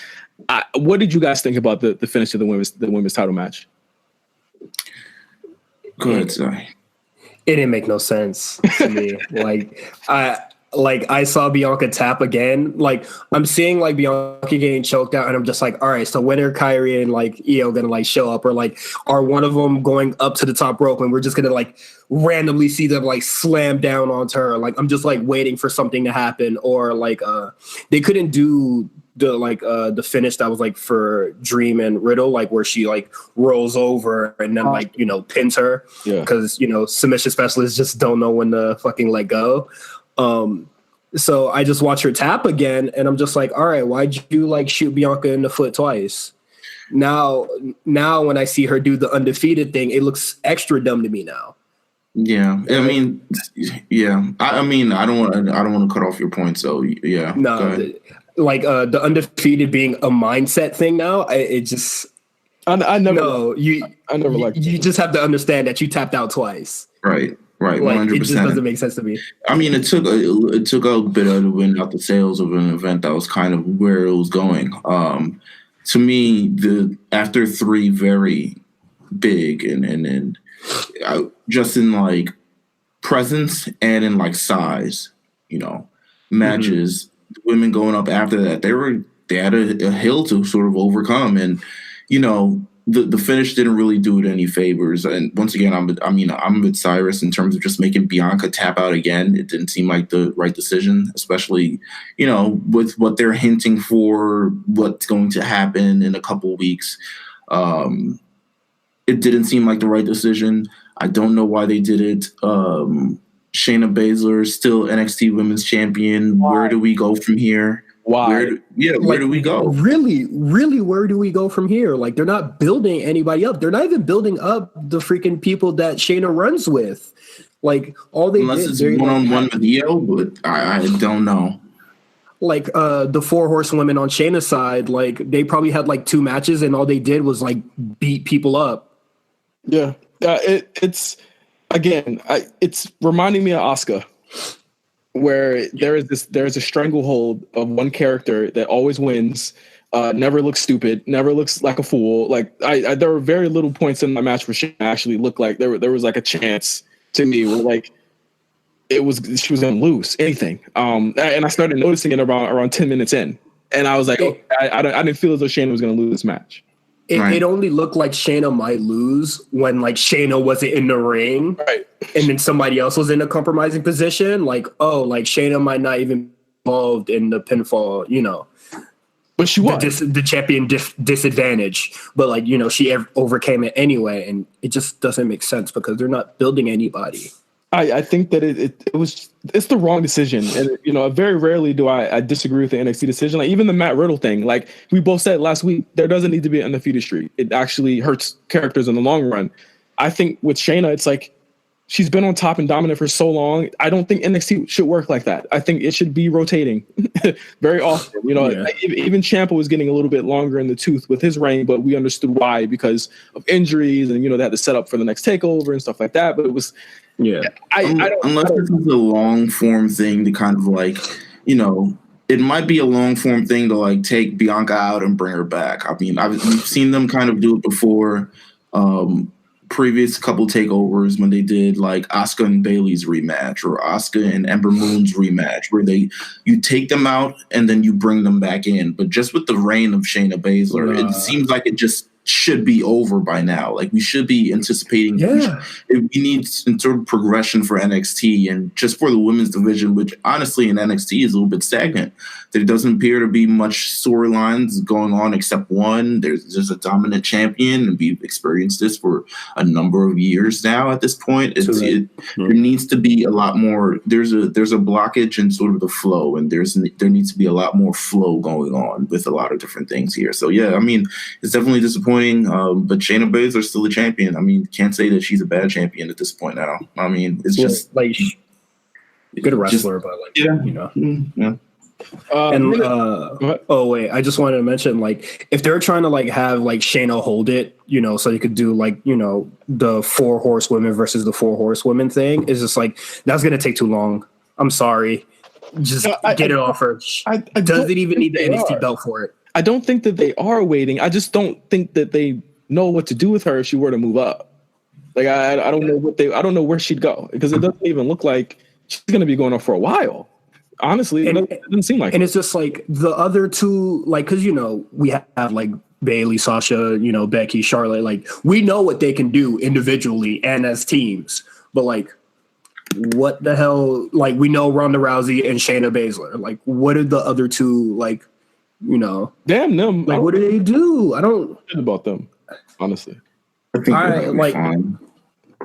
What did you guys think about the finish of the women's title match? Go ahead, sorry. It didn't make no sense to me. Like like I saw Bianca tap again. Like I'm seeing like Bianca getting choked out, and I'm just like, all right, so when are Kyrie and like Io gonna like show up, or like are one of them going up to the top rope, and we're just gonna like randomly see them like slam down onto her? Like I'm just like waiting for something to happen, or like they couldn't do the finish that was like for Dream and Riddle, like where she like rolls over and then like pins her, because submission specialists just don't know when to fucking let go. So I just watch her tap again, and I'm just like, all right, why'd you like shoot Bianca in the foot twice? Now when I see her do the undefeated thing, it looks extra dumb to me now. Yeah, I mean, I mean, I don't want to cut off your point. So yeah, no, like the undefeated being a mindset thing now. I never liked it. You just have to understand that you tapped out twice. Right. Right, like, 100%. It just doesn't make sense to me. I mean, it took a bit of the wind out the sails of an event that was kind of where it was going. To me, after 3 very big and just in like presence and in like size, matches, women going up after that, they had a hill to sort of overcome, and the finish didn't really do it any favors. And once again, I'm with Cyrus in terms of just making Bianca tap out again. It didn't seem like the right decision, especially, with what they're hinting for what's going to happen in a couple of weeks. It didn't seem like the right decision. I don't know why they did it. Shayna Baszler is still NXT Women's Champion. Why? Where do we go from here? Why? Where do we go? Really, where do we go from here? Like, they're not building anybody up. They're not even building up the freaking people that Shayna runs with. Like, all they unless it's one-on-one with Io, but I don't know. Like, the 4 horsewomen on Shayna's side, like, they probably had like 2 matches, and all they did was like beat people up. Yeah, it's reminding me of Asuka, where there's a stranglehold of one character that always wins, never looks stupid, never looks like a fool. Like there were very little points in my match where she actually looked like there was like a chance to me where like she was gonna lose anything. And I started noticing it around 10 minutes in, and I was like, I didn't feel as though Shayna was gonna lose this match. It only looked like Shayna might lose when like Shayna wasn't in the ring, right? And then somebody else was in a compromising position. Like, like Shayna might not even be involved in the pinfall, But she was the champion disadvantage. But like she overcame it anyway, and it just doesn't make sense because they're not building anybody. I think that it's the wrong decision, and very rarely do I disagree with the NXT decision. Like even the Matt Riddle thing, like we both said last week, there doesn't need to be an undefeated streak. It actually hurts characters in the long run. I think with Shayna, it's like she's been on top and dominant for so long. I don't think NXT should work like that. I think it should be rotating very often. Even Ciampa was getting a little bit longer in the tooth with his reign, but we understood why, because of injuries, and they had to set up for the next takeover and stuff like that. But it was. Yeah, unless this is a long form thing to kind of like, it might be a long form thing to like take Bianca out and bring her back. I mean, we've seen them kind of do it before. Previous couple takeovers when they did like Asuka and Bayley's rematch, or Asuka and Ember Moon's rematch, where you take them out and then you bring them back in. But just with the reign of Shayna Baszler, it seems like it just should be over by now. Like we should be anticipating. We need some sort of progression for NXT and just for the women's division, which honestly in NXT is a little bit stagnant. There doesn't appear to be much storylines going on except one. There's a dominant champion, and we've experienced this for a number of years now. At this point, there needs to be a lot more. There's a blockage in sort of the flow, and there needs to be a lot more flow going on with a lot of different things here. So yeah, I mean, it's definitely disappointing. But Shayna Baszler is still a champion. I mean, can't say that she's a bad champion at this point now. I mean, it's just like good wrestler, but like yeah. I just wanted to mention, like, if they're trying to like have like Shayna hold it, so you could do like the 4 horsewomen versus the 4 horsewomen thing, is just like that's gonna take too long. I'm sorry, just get it off her. Does it even need the NXT belt for it? I don't think that they are waiting. I just don't think that they know what to do with her if she were to move up. Like I don't know I don't know where she'd go, because it doesn't even look like she's going to be going up for a while. Honestly, it doesn't seem like and it. it's just like the other two, like, because, we have like Bailey, Sasha, Becky, Charlotte. Like, we know what they can do individually and as teams. But, like, what the hell? Like, we know Ronda Rousey and Shayna Baszler. Like, what did the other two, like, Damn them. Like, what do they do? I don't know about them, honestly. I think they're gonna be fine.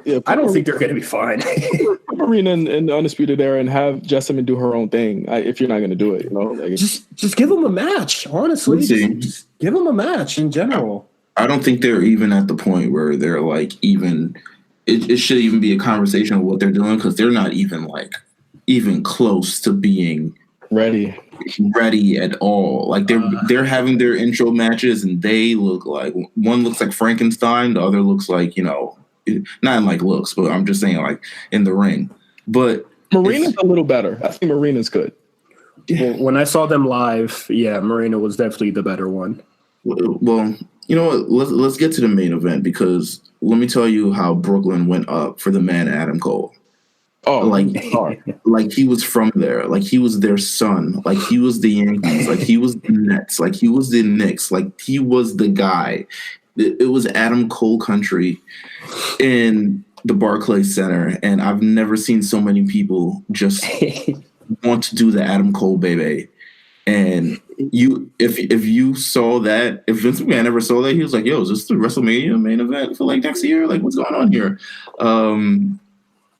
Yeah, I don't think they're going to be fine. Put Marina in the Undisputed Era and have Jessamine do her own thing. If you're not going to do it, like, just give them a match. Honestly, just give them a match in general. I don't think they're even at the point where they're like even. It should even be a conversation of what they're doing, because they're not even close to being ready at all. Like they're having their intro matches and they look like, one looks like Frankenstein, the other looks like, not in like looks, but I'm just saying like in the ring. But Marina's a little better. I think Marina's good. Well, when I saw them live, yeah, Marina was definitely the better one. Well, you know what? Let's get to the main event, because let me tell you how Brooklyn went up for the man Adam Cole. Oh, like he was from there. Like he was their son. Like he was the Yankees. Like he was the Nets. Like he was the Knicks. Like he was the guy. It was Adam Cole country in the Barclays Center, and I've never seen so many people just want to do the Adam Cole baby. And if you saw that, if Vince McMahon ever saw that, he was like, "Yo, is this the WrestleMania main event for like next year? Like, what's going on here?"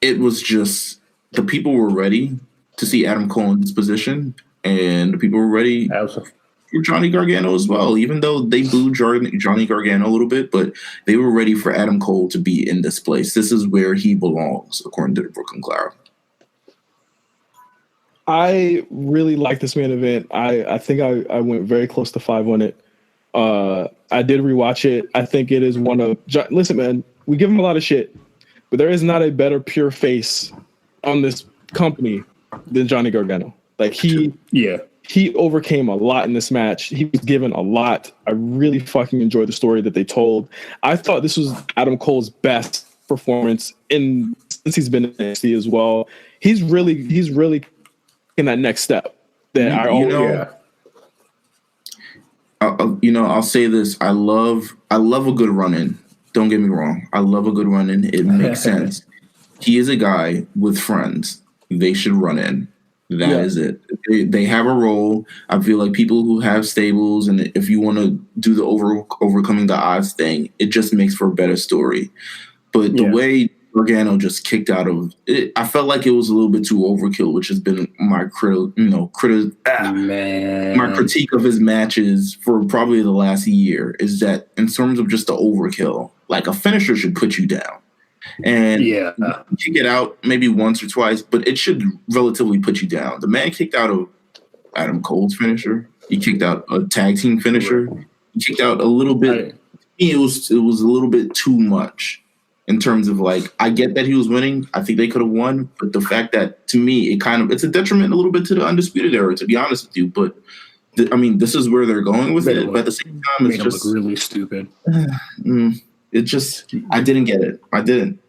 It was just, the people were ready to see Adam Cole in this position, and the people were ready for Johnny Gargano as well. Even though they booed Johnny Gargano a little bit, but they were ready for Adam Cole to be in this place. This is where he belongs, according to the Brooklyn Cloud. I really like this main event. I think I went very close to 5 on it. I did rewatch it. I think it is one of... Listen, man, we give him a lot of shit, but there is not a better pure face on this company than Johnny Gargano. Like, he overcame a lot in this match. He was given a lot. I really fucking enjoyed the story that they told. I thought this was Adam Cole's best performance since he's been in NXT as well. He's really in that next step that I'll say this. I love a good run-in. Don't get me wrong. I love a good run-in. It makes sense. He is a guy with friends. They should run in. That is it. They have a role. I feel like people who have stables, and if you want to do the overcoming the odds thing, it just makes for a better story. But the way Gargano just kicked out of it, I felt like it was a little bit too overkill, which has been my my critique of his matches for probably the last year, is that in terms of just the overkill, like a finisher should put you down. And you kick it out maybe once or twice, but it should relatively put you down. The man kicked out of Adam Cole's finisher. He kicked out a tag team finisher. He kicked out a little bit. It was a little bit too much in terms of, like, I get that he was winning. I think they could have won, but the fact that, to me, it's a detriment a little bit to the Undisputed Era, to be honest with you. But this is where they're going with it. But at the same time, it's just look really stupid. It just, I didn't get it. I didn't.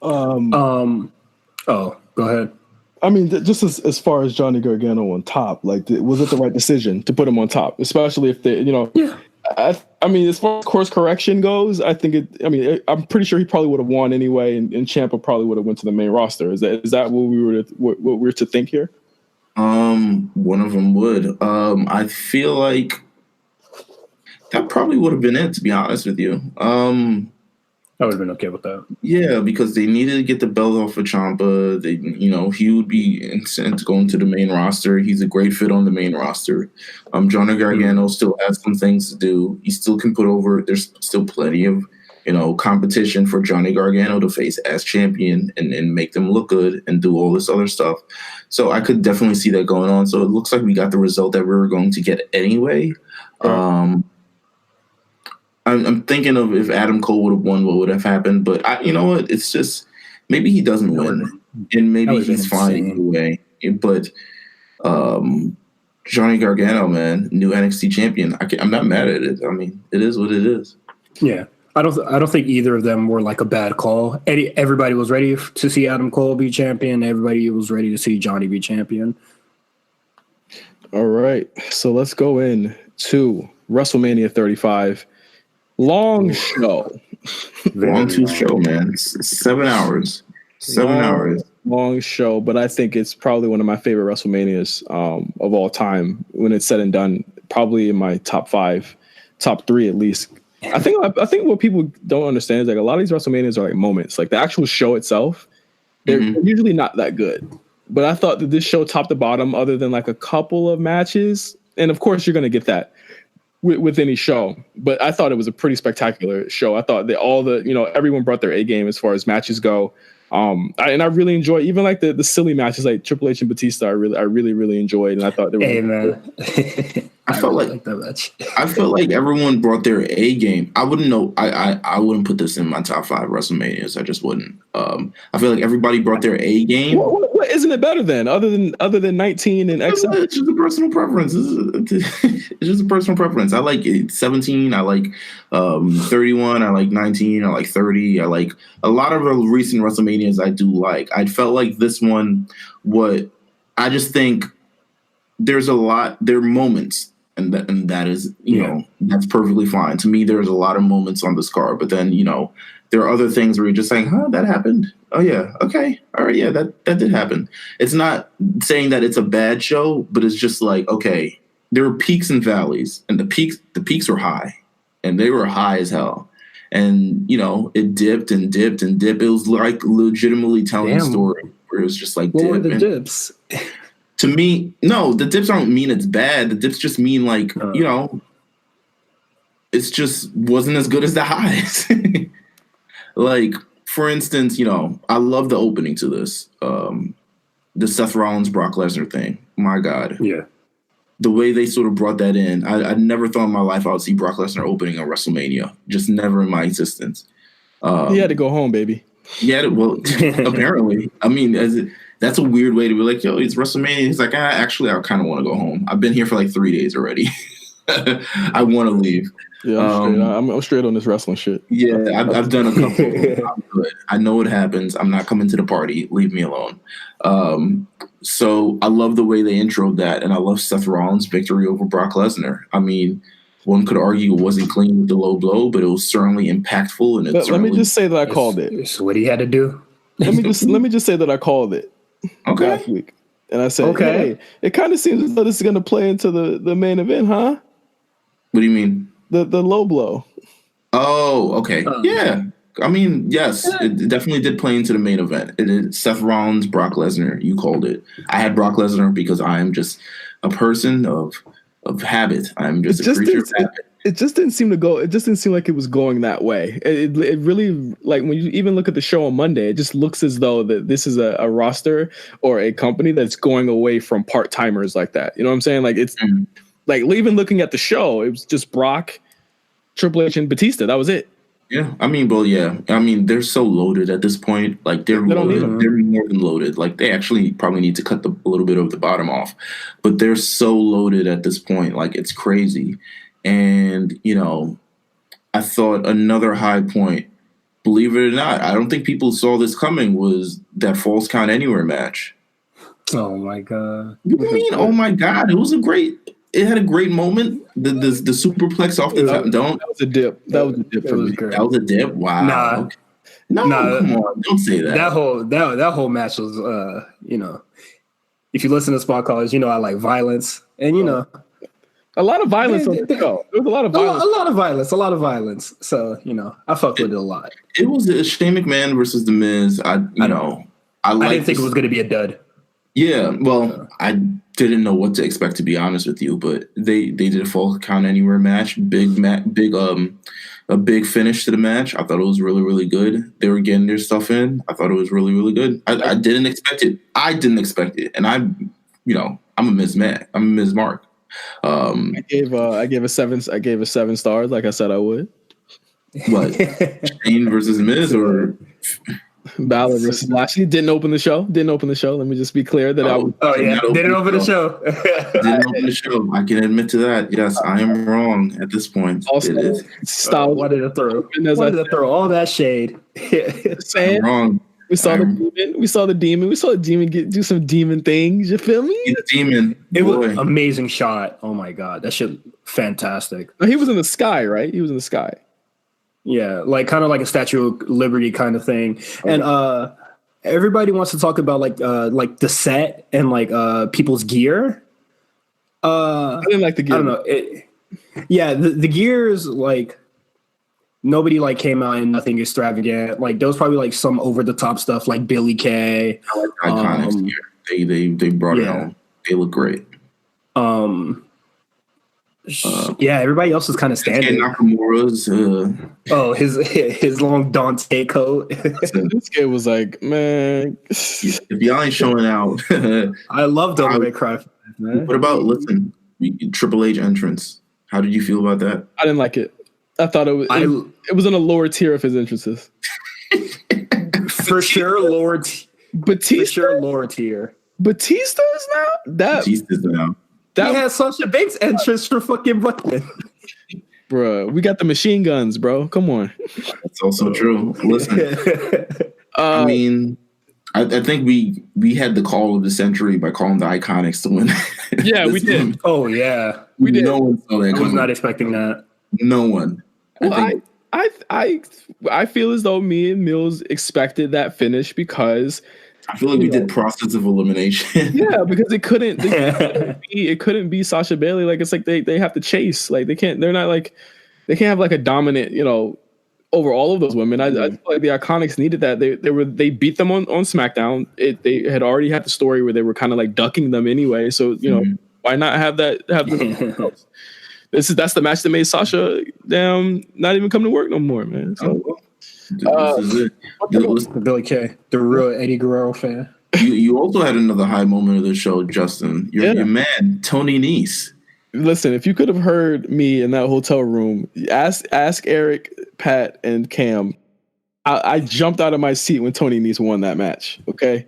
Oh, go ahead. I mean, just as far as Johnny Gargano on top, like, was it the right decision to put him on top? Especially if they, I mean, as far as course correction goes, I think I'm pretty sure he probably would have won anyway, and Ciampa probably would have went to the main roster. Is that what we're to think here? One of them would. I feel like that probably would have been it, to be honest with you. I would have been okay with that. Yeah, because they needed to get the belt off of Ciampa. He would be incented to go into the main roster. He's a great fit on the main roster. Johnny Gargano still has some things to do. He still can put over. There's still plenty of, competition for Johnny Gargano to face as champion and make them look good and do all this other stuff. So I could definitely see that going on. So it looks like we got the result that we were going to get anyway. I'm thinking of if Adam Cole would have won, what would have happened. But you know what? It's just, maybe he doesn't win, and maybe he's fine anyway. But Johnny Gargano, man, new NXT champion. I'm not mad at it. I mean, it is what it is. Yeah, I don't think either of them were like a bad call. Everybody was ready to see Adam Cole be champion. Everybody was ready to see Johnny be champion. All right. So let's go in to WrestleMania 35. Long show. Long show, man. 7 hours. 7 hours. Long show, but I think it's probably one of my favorite WrestleManias of all time. When it's said and done, probably in my top 5, top 3 at least. I think what people don't understand is like a lot of these WrestleManias are like moments. Like the actual show itself, they're usually not that good. But I thought that this show, top to bottom, other than like a couple of matches, and of course you're going to get that with any show, but I thought it was a pretty spectacular show. I thought that everyone brought their A game as far as matches go. I really enjoy even like the silly matches like Triple H and Batista. I really enjoyed, and I thought they were. Hey man, I felt like that match. I felt like everyone brought their A game. I wouldn't know. I wouldn't put this in my top 5 WrestleManias. I just wouldn't. I feel like everybody brought their A game. What isn't it better than other than 19 and XL? It's just a personal preference. It's just a personal preference. I like 17. I like 31. I like 19. I like 30. I like a lot of the recent WrestleManias. I do like. I felt like this one. I just think there's a lot. There are moments. And that is, that's perfectly fine. To me, there's a lot of moments on this card, but then, there are other things where you're just saying, that happened. Oh, yeah. Okay. All right. Yeah, that did happen. It's not saying that it's a bad show, but it's just like, okay, there are peaks and valleys, and the peaks were high, and they were high as hell. And, it dipped and dipped and dipped. It was like legitimately telling a story where it was just like, what were the dips? To me, no, the dips don't mean it's bad. The dips just mean like, it's just wasn't as good as the highs. Like, for instance, I love the opening to this. The Seth Rollins Brock Lesnar thing. My God. Yeah. The way they sort of brought that in. I never thought in my life I would see Brock Lesnar opening a WrestleMania. Just never in my existence. He had to go home, baby. Yeah, well, apparently. I mean, that's a weird way to be like, yo, it's WrestleMania. He's like, actually, I kind of want to go home. I've been here for like 3 days already. I want to leave. Yeah, I'm straight on this wrestling shit. Yeah, I've done a couple. I'm good. I know what happens. I'm not coming to the party. Leave me alone. So I love the way they introed that, and I love Seth Rollins' victory over Brock Lesnar. I mean, one could argue it wasn't clean with the low blow, but it was certainly impactful. And let me just say that I called it. It's what he had to do. Let me just say that I called it. Okay. Last week, and I said, hey, it kind of seems as though this is going to play into the main event, huh? What do you mean? The low blow. Oh, okay. Yeah. I mean, yes, it definitely did play into the main event. It is Seth Rollins, Brock Lesnar. You called it. I had Brock Lesnar because I am just a person of habit. I'm just a creature of habit. It just didn't seem to go. It just didn't seem like it was going that way. It really, like when you even look at the show on Monday, it just looks as though that this is a roster or a company that's going away from part timers like that. You know what I'm saying? Like it's like even looking at the show, it was just Brock, Triple H, and Batista. That was it. Yeah, I mean, well, yeah. I mean, they're so loaded at this point. Like they're loaded. They're more than loaded. Like they actually probably need to cut a little bit of the bottom off, but they're so loaded at this point. Like it's crazy. And, I thought another high point, believe it or not, I don't think people saw this coming, was that Falls Count Anywhere match. Oh, my God. What do you mean, oh, my God? It had a great moment. The superplex off the top. That was a dip. That was a dip for me. That was a dip? Wow. Nah. Okay. No, come on. Don't say that. That whole match was, if you listen to Spot Callers, I like violence. And, a lot of violence on the show. There was a lot of violence. A lot of violence. So, I fucked with it a lot. It was Shane McMahon versus The Miz. I didn't think it was going to be a dud. Yeah, well, I didn't know what to expect, to be honest with you, but they did a Full Count Anywhere match, a big finish to the match. I thought it was really, really good. They were getting their stuff in. I thought it was really, really good. I didn't expect it. And I'm a Miz man. I'm a Miz Mark. I gave a 7 stars, like I said I would. What? Shane versus Miz or Balor versus Lashley didn't open the show. Let me just be clear that didn't open the show. Didn't open the show. I can admit to that. Yes, I am wrong at this point. Also, it is. Wanted to throw all that shade. I'm wrong. We saw the demon. We saw the demon do some demon things. You feel me? The demon. It was an amazing shot. Oh my god, that shit fantastic. He was in the sky, right? He was in the sky. Yeah, like kind of like a Statue of Liberty kind of thing. And everybody wants to talk about like the set and like people's gear. I didn't like the gear. I don't know. The gear is like nobody like came out in nothing extravagant. Like there was probably like some over the top stuff like Billy Kay. I like Iconics gear. They brought it on. They look great. Everybody else is kind of standard. Nakamura's his long Dante coat. This kid was like, man, if y'all ain't showing out. I love Devil May Cry 5, man. What about Triple H entrance? How did you feel about that? I didn't like it. I thought it was in a lower tier of his entrances. For sure, lower tier. Batista? For sure, lower tier. Batista's now? He had Sasha Banks entrance for fucking Brooklyn. Bruh, we got the machine guns, bro. Come on. That's also true. Listen, I mean, I think we had the call of the century by calling the Iconics to win. Yeah, we did. Oh yeah, we did. No one saw that. I was not expecting that. No one. Well, I feel as though me and Meelz expected that finish because I feel like we did process of elimination. Yeah, because it couldn't be Sasha Bailey. Like it's like they have to chase. Like they can't have like a dominant, over all of those women. I feel like the Iconics needed that. They beat them on SmackDown. They had already had the story where they were kind of like ducking them anyway. So why not have that? That's the match that made Sasha not even come to work no more, man. So, this is it. Billy Kay, the real Eddie Guerrero fan. You also had another high moment of the show, Justin. Your man, Tony Nese. Listen, if you could have heard me in that hotel room, ask Eric, Pat, and Cam. I jumped out of my seat when Tony Nese won that match. Okay,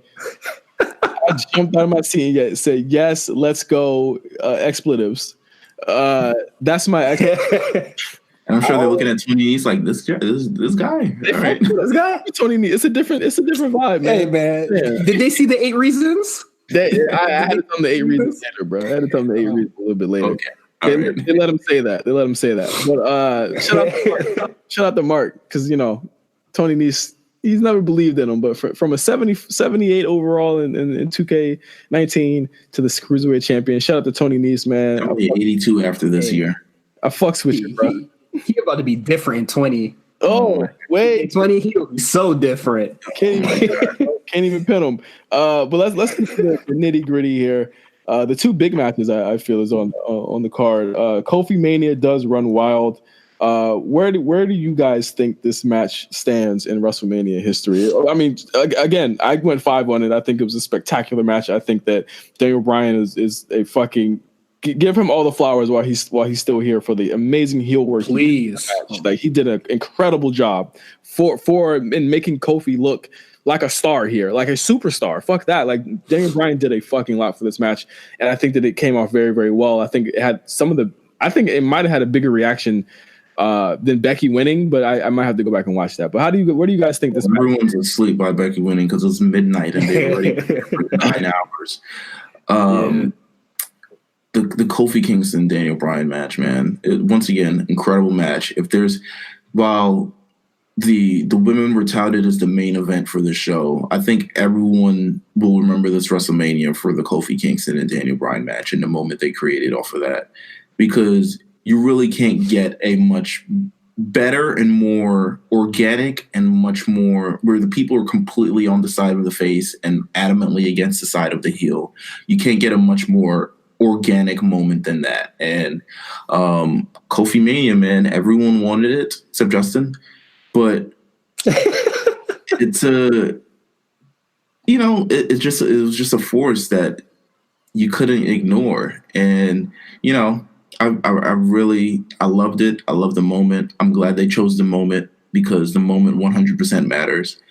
I jumped out of my seat and said, "Yes, let's go!" Expletives. That's my. And I'm sure they're looking at Tony Nese like this guy. All right. This guy. Tony Nese. It's a different vibe, man. Hey, man. Yeah. Did they see the 8 reasons? I had to tell them the 8 reasons later, bro. I had to tell them the 8 reasons a little bit later. Okay. They let him say that. But shout out to Mark because Tony Nese. He's never believed in him, but from a 78 overall in 2K19 to the Cruiserweight champion. Shout out to Tony Nese, man. I'll be 82 after this year. I fucks with you, bro. He about to be different in 20. Oh, wait. In 20, he'll be so different. Can't even pin him. But let's get to the nitty gritty here. The 2 big matches I feel is on the card. Kofi Mania does run wild. Where do you guys think this match stands in WrestleMania history? I mean, again, I went 5 on it. I think it was a spectacular match. I think that Daniel Bryan is a fucking. Give him all the flowers while he's still here for the amazing heel work. Please, like he did an incredible job in making Kofi look like a star here, like a superstar. Fuck that. Like Daniel Bryan did a fucking lot for this match, and I think that it came off very, very well. I think it had I think it might have had a bigger reaction than Becky winning, but I might have to go back and watch that. But where do you guys think this? Everyone's asleep by Becky winning because it was midnight and they were already for 9 hours. The Kofi Kingston Daniel Bryan match, man. Once again, incredible match. While the women were touted as the main event for the show, I think everyone will remember this WrestleMania for the Kofi Kingston and Daniel Bryan match and the moment they created off of that, because you really can't get a much better and more organic and much more where the people are completely on the side of the face and adamantly against the side of the heel. You can't get a much more organic moment than that. And Kofi Mania, man, everyone wanted it except Justin, but it was just a force that you couldn't ignore. And I loved it. I love the moment. I'm glad they chose the moment because the moment 100% matters.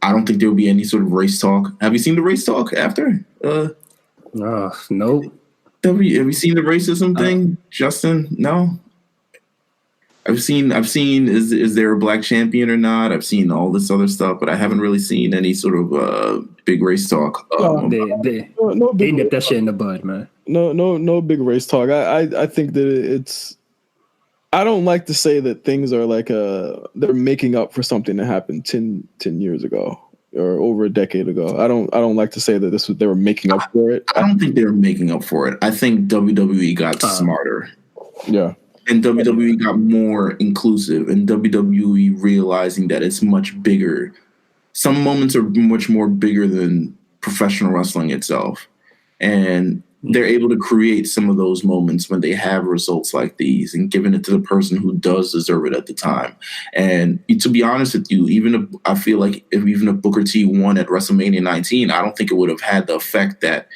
I don't think there will be any sort of race talk. Have you seen the race talk after? Nope. Have you seen the racism thing, Justin? No. I've seen is there a black champion or not? I've seen all this other stuff, but I haven't really seen any sort of big race talk. They nipped that shit in the bud, man. No big race talk. I think that it's. I don't like to say that things are like they're making up for something that happened 10 years ago or over a decade ago. I don't like to say that they were making up for it. I don't think they were making up for it. I think WWE got smarter. Yeah. And WWE got more inclusive, and WWE realizing that it's much bigger. Some moments are much more bigger than professional wrestling itself. And they're able to create some of those moments when they have results like these and giving it to the person who does deserve it at the time. And to be honest with you, I feel like if Booker T won at WrestleMania 19, I don't think it would have had the effect that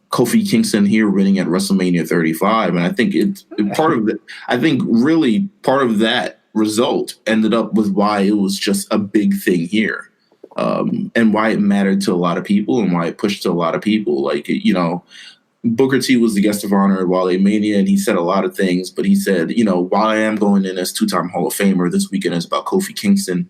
Kofi Kingston here winning at WrestleMania 35. And I think part of that result ended up with why it was just a big thing here. And why it mattered to a lot of people and why it pushed to a lot of people. Like, Booker T was the guest of honor at WaleMania, and he said a lot of things, but he said, while I am going in as 2-time Hall of Famer, this weekend is about Kofi Kingston,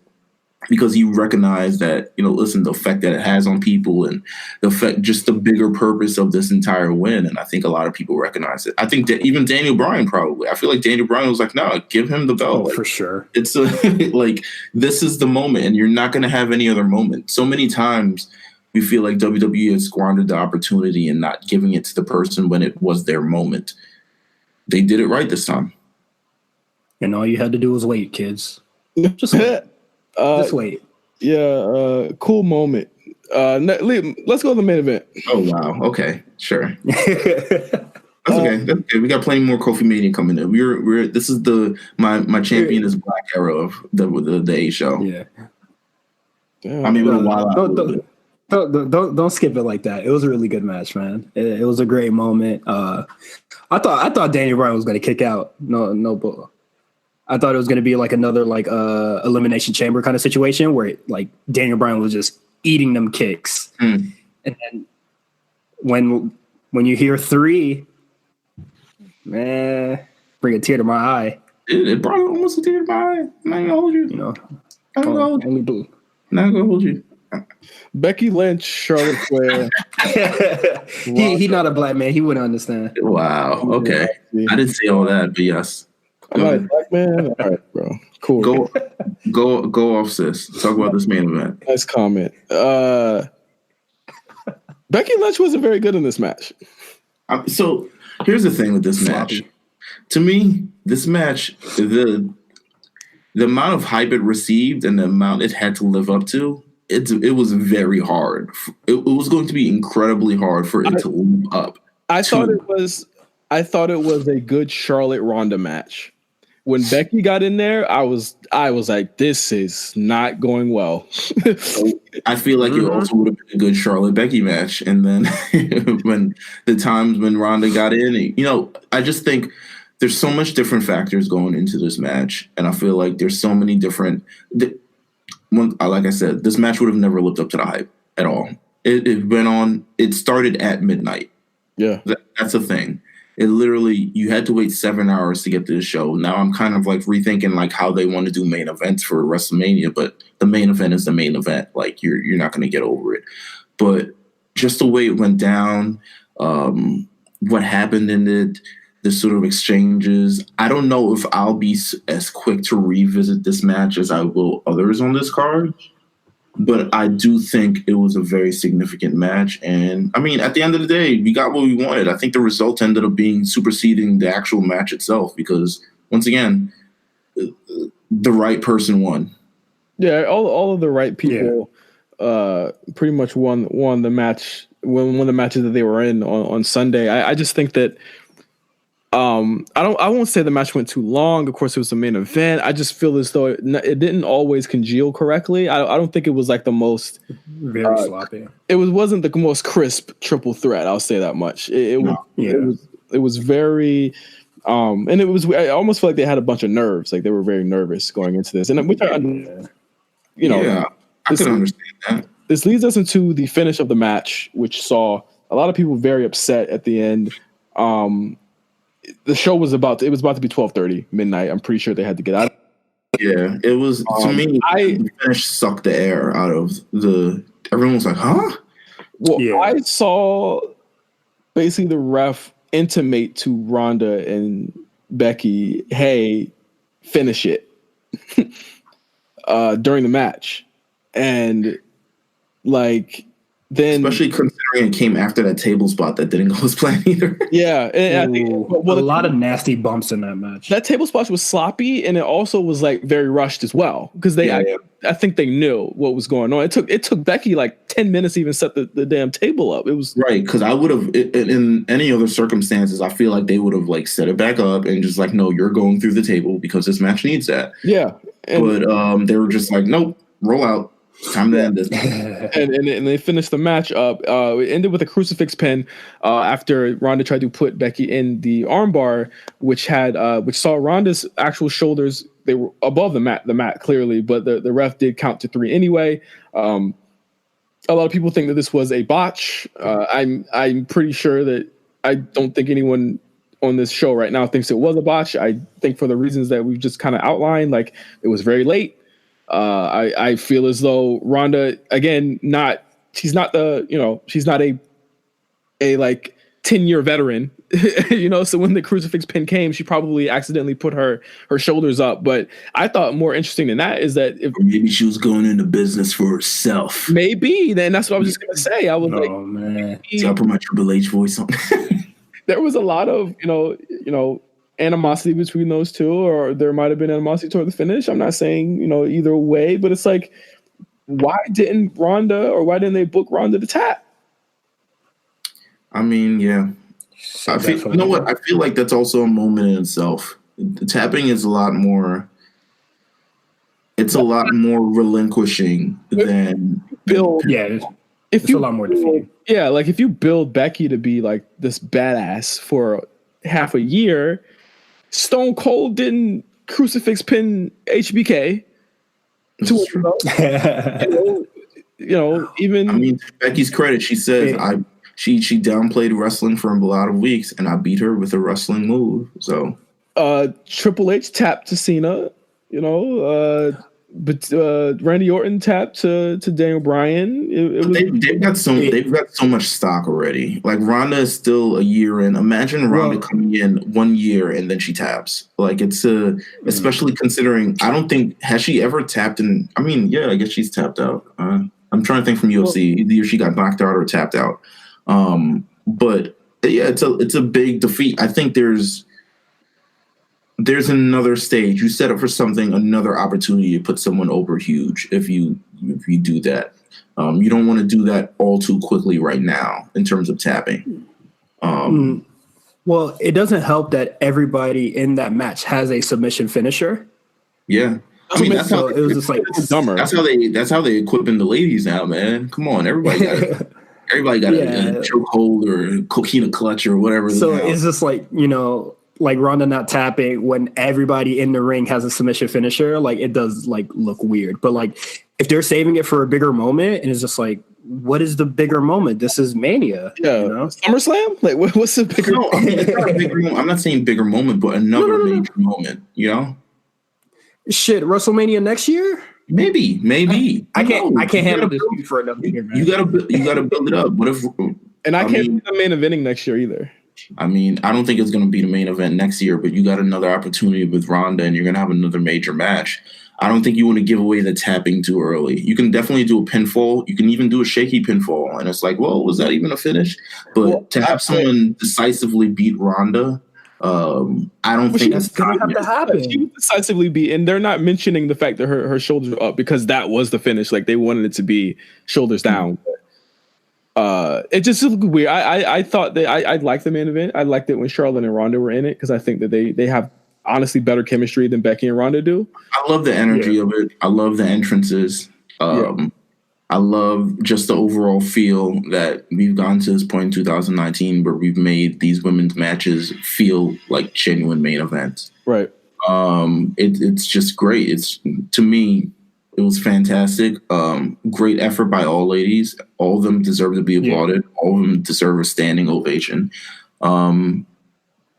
because he recognized that, listen, the effect that it has on people and the effect, just the bigger purpose of this entire win. And I think a lot of people recognize it. I think that even Daniel Bryan I feel like Daniel Bryan was like, no, give him the belt. For sure. It's like, this is the moment, and you're not going to have any other moment. So many times we feel like WWE has squandered the opportunity and not giving it to the person when it was their moment. They did it right this time. And all you had to do was wait, kids. Just wait. Just wait. Yeah, cool moment. Let's go to the main event. Oh wow. Okay, sure. That's okay. That's okay. We got plenty more Kofi Mania coming in. This is my champion is Black era of the A show. Yeah. Damn. I mean, don't skip it like that. It was a really good match, man. It was a great moment. I thought Daniel Bryan was going to kick out. No bull. I thought it was going to be like another elimination chamber kind of situation where Daniel Bryan was just eating them kicks. And then when you hear 3, man, bring a tear to my eye. It brought almost a tear to my eye. I'm not gonna hold you. I'm not gonna hold you. Becky Lynch, Charlotte Flair. He not a black man. He wouldn't understand. Wow. Okay. I didn't say all that, but yes. I'm not a black man. All right, bro. Cool. Go off, sis. Talk about this main event. Nice comment. Becky Lynch wasn't very good in this match. So here's the thing with this match. To me, this match, the amount of hype it received and the amount it had to live up to, it was very hard. It was going to be incredibly hard for it to live up. I thought it was a good Charlotte Ronda match. When Becky got in there, I was like, this is not going well. I feel like it also would have been a good Charlotte Becky match. And then when the times when Ronda got in, I just think there's so much different factors going into this match. And I feel like there's so many different, like I said, this match would have never lived up to the hype at all. It started at midnight. Yeah. That's the thing. It literally, you had to wait 7 hours to get to the show. Now I'm kind of rethinking how they want to do main events for WrestleMania, but the main event is the main event. You're not going to get over it. But just the way it went down, what happened in it, the sort of exchanges. I don't know if I'll be as quick to revisit this match as I will others on this card. But I do think it was a very significant match. And, I mean, at the end of the day, we got what we wanted. I think the result ended up being superseding the actual match itself because, once again, the right person won. Yeah, all of the right people pretty much won the match, won the matches that they were in on Sunday. I just think that I won't say the match went too long. Of course, it was the main event. I just feel as though it didn't always congeal correctly. I don't think it was the most very sloppy. It wasn't the most crisp triple threat. I'll say that much. It was very, and it was. I almost feel like they had a bunch of nerves. They were very nervous going into this, and which I can understand that. This leads us into the finish of the match, which saw a lot of people very upset at the end. the show was about to be 12:30 midnight. I'm pretty sure they had to get out. Yeah, it was to me. The finish sucked the air out of the. Everyone was like, "Huh?" Well, I saw basically the ref intimate to Ronda and Becky, "Hey, finish it," during the match, and like. Then, especially considering it came after that table spot that didn't go as planned either. Yeah, and I think a lot of nasty bumps in that match. That table spot was sloppy, and it also was like very rushed as well because I think they knew what was going on. It took Becky like 10 minutes to even set the damn table up. It was right because I would have in any other circumstances. I feel like they would have like set it back up and just like, no, you're going through the table because this match needs that. Yeah, but they were just like, nope, roll out. It's time to end this. and they finished the match up. It ended with a crucifix pin after Ronda tried to put Becky in the armbar, which saw Ronda's actual shoulders. They were above the mat clearly, but the ref did count to 3 anyway. A lot of people think that this was a botch. I'm pretty sure that I don't think anyone on this show right now thinks it was a botch. I think for the reasons that we've just kind of outlined, like it was very late. I feel as though Ronda, again, she's not a like 10-year veteran, so when the crucifix pin came, she probably accidentally put her shoulders up. But I thought more interesting than that is that maybe she was going into business for herself. Maybe. Then that's what I was just gonna say. I was man. So I put my Triple H voice on. There was a lot of, animosity between those two, or there might have been animosity toward the finish. I'm not saying, either way, but it's like, why didn't they book Ronda to tap? I mean, yeah. I feel like that's also a moment in itself. The tapping is a lot more relinquishing than build. Yeah. It's a lot more defeating. Yeah, like if you build Becky to be like this badass for half a year, Stone Cold didn't crucifix pin HBK. Even. I mean, to Becky's credit, she says she downplayed wrestling for a lot of weeks, and I beat her with a wrestling move. So, Triple H tapped to Cena. But Randy Orton tapped to Daniel Bryan. They've got so much stock already. Like Ronda is still a year in. Imagine Ronda coming in 1 year and then she taps. Like it's especially considering I don't think has she ever tapped in. I mean, yeah, I guess she's tapped out. I'm trying to think from UFC. Either she got knocked out or tapped out. But yeah, it's a big defeat. I think there's another stage. You set up for something, another opportunity to put someone over huge if you do that. You don't want to do that all too quickly right now in terms of tapping. Well, it doesn't help that everybody in that match has a submission finisher. Yeah. I mean, it was just like dumber. That's how they equipping the ladies now, man. Come on, everybody got a chokehold or coquina clutch or whatever. So it's just like, like Ronda not tapping when everybody in the ring has a submission finisher, like it does like look weird. But like if they're saving it for a bigger moment, and it's just like, what is the bigger moment? This is Mania. Yeah, SummerSlam. Like what's the bigger? No, I mean, it's not a bigger moment. I'm not saying bigger moment, but another major moment. Shit, WrestleMania next year. Maybe. I can't handle this for another year. Man. You gotta build it up. What if? And I can't see the main eventing next year either. I mean, I don't think it's going to be the main event next year, but you got another opportunity with Ronda and you're going to have another major match. I don't think you want to give away the tapping too early. You can definitely do a pinfall. You can even do a shaky pinfall. And it's like, well, was that even a finish? But to have someone decisively beat Ronda, I don't think that's going to have to happen. She decisively beat, and they're not mentioning the fact that her shoulders are up because that was the finish. Like they wanted it to be shoulders down. It just looked weird. I thought that I liked the main event. I liked it when Charlotte and Ronda were in it because I think that they have honestly better chemistry than Becky and Ronda do. I love the energy of it. I love the entrances. I love just the overall feel that we've gotten to this point in 2019 where we've made these women's matches feel like genuine main events. Right. It's just great. To me, it was fantastic. Great effort by all ladies. All of them deserve to be applauded. All of them deserve a standing ovation.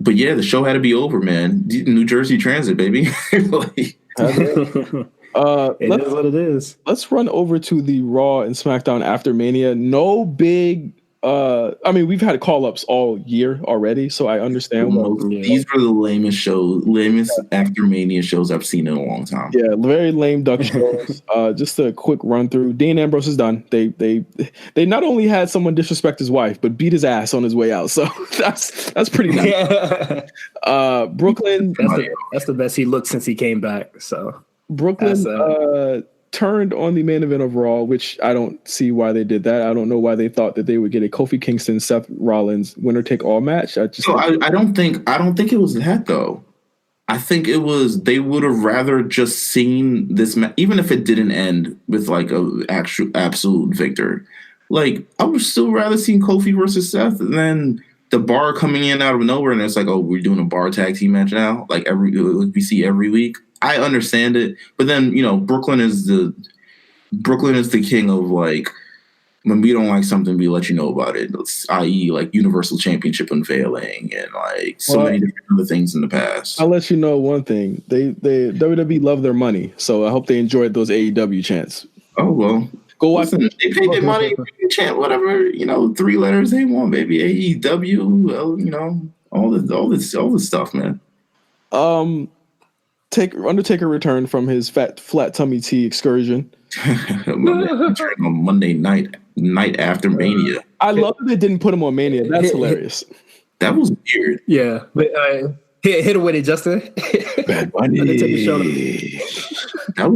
But yeah, the show had to be over, man. New Jersey Transit, baby. Like, it is what it is. Let's run over to the Raw and SmackDown after Mania. No big. I mean, we've had call-ups all year already, so I understand. These were the lamest after Mania shows I've seen in a long time. Yeah, very lame duck shows. Just a quick run through. Dean Ambrose is done. They not only had someone disrespect his wife, but beat his ass on his way out. So that's pretty nice. Brooklyn. That's the best he looked since he came back. So Brooklyn turned on the main event of Raw, which I don't see why they did that. I don't know why they thought that they would get a Kofi Kingston, Seth Rollins winner take all match. I don't think it was that though. I think it was they would have rather just seen this even if it didn't end with like a actual absolute victor. Like I would still rather seen Kofi versus Seth than the bar coming in out of nowhere and it's like, oh, we're doing a bar tag team match now, like we see every week. I understand it, but then Brooklyn is the king of like when we don't like something, we let you know about it. I.e., like Universal Championship unveiling and like many different other things in the past. I'll let you know one thing: they WWE love their money, so I hope they enjoyed those AEW chants. Oh well, go watch. Listen, they paid their money, chant whatever 3 letters they want, baby. AEW, all this stuff, man. Undertaker returned from his flat tummy tea excursion. On Monday night after Mania. I love that they didn't put him on Mania. That's hilarious. That was weird. Yeah, but hit it with it, Justin. Bad Bunny. That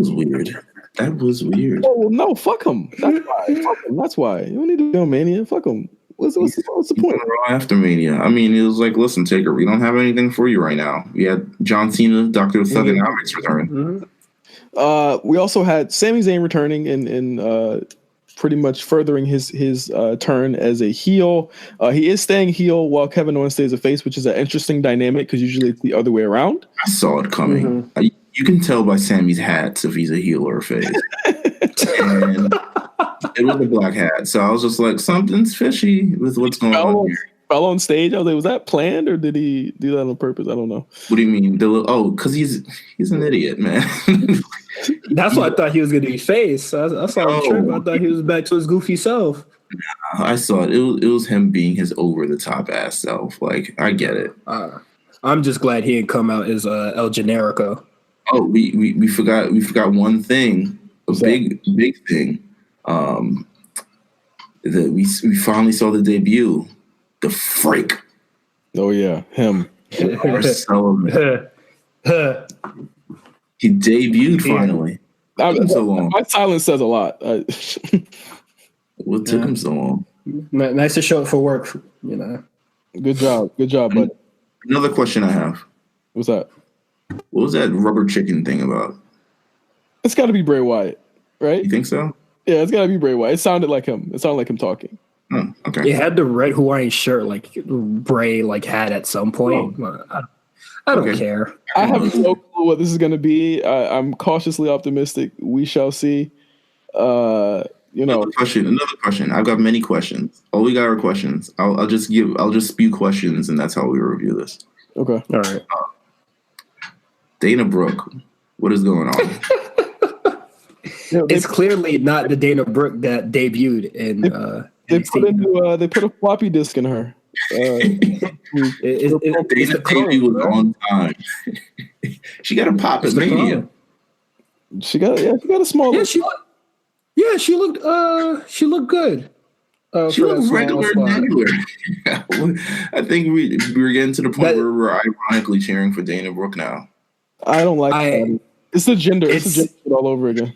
was weird. Oh no, fuck him. That's why. You don't need to be on Mania. Fuck him. What's the point? After Mania, I mean, it was like, listen, Taker, we don't have anything for you right now. We had John Cena, Dr. Thugonomics return. We also had Sami Zayn returning and pretty much furthering his turn as a heel. He is staying heel while Kevin Owens stays a face, which is an interesting dynamic because usually it's the other way around. I saw it coming. You can tell by Sammy's hats if he's a heel or a face. And it was a black hat, so I was just like, something's fishy with what's going on here. Fell on stage. I was like, was that planned or did he do that on purpose? I don't know. What do you mean? Because he's an idiot, man. That's why I thought he was going to be face. I saw him trip. I thought he was back to his goofy self. I saw it. It was him being his over the top ass self. Like, I get it. I'm just glad he didn't come out as El Generico. Oh, we forgot one thing. Big thing. That we finally saw the debut. The Freak. Oh yeah, him. Sullivan. He debuted finally. So long. My silence says a lot. What took him so long? Nice to show up for work. Good job, bud. Another question I have. What's that? What was that rubber chicken thing about? It's got to be Bray Wyatt, right? You think so? Yeah, it's got to be Bray Wyatt. It sounded like him. It sounded like him talking. Oh, okay. It had the red Hawaiian shirt like Bray had at some point. I don't care. I have no clue what this is going to be. I'm cautiously optimistic. We shall see. Another question. I've got many questions. All we got are questions. I'll just spew questions, and that's how we review this. Okay. All right. Dana Brooke, what is going on? It's clearly not the Dana Brooke that debuted in. They put a floppy disk in her. Dana debut was on time. She got a pop at Mania. She got a small. Yeah, she looked good. She looked regular. I think we were getting to the point where we're ironically cheering for Dana Brooke now. I don't like that. It's the gender. It's the gender all over again.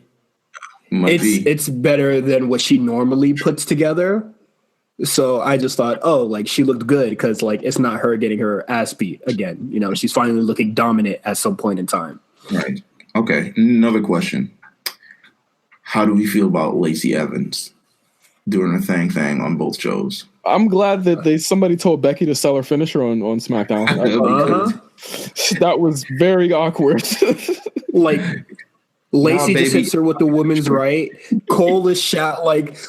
It's better than what she normally puts together. So I just thought, she looked good because it's not her getting her ass beat again. She's finally looking dominant at some point in time. Right. Okay. Another question. How do we feel about Lacey Evans doing her thing on both shows? I'm glad that somebody told Becky to sell her finisher on SmackDown. That was very awkward. Lacey just hits her with the women's right. Cole is shout women's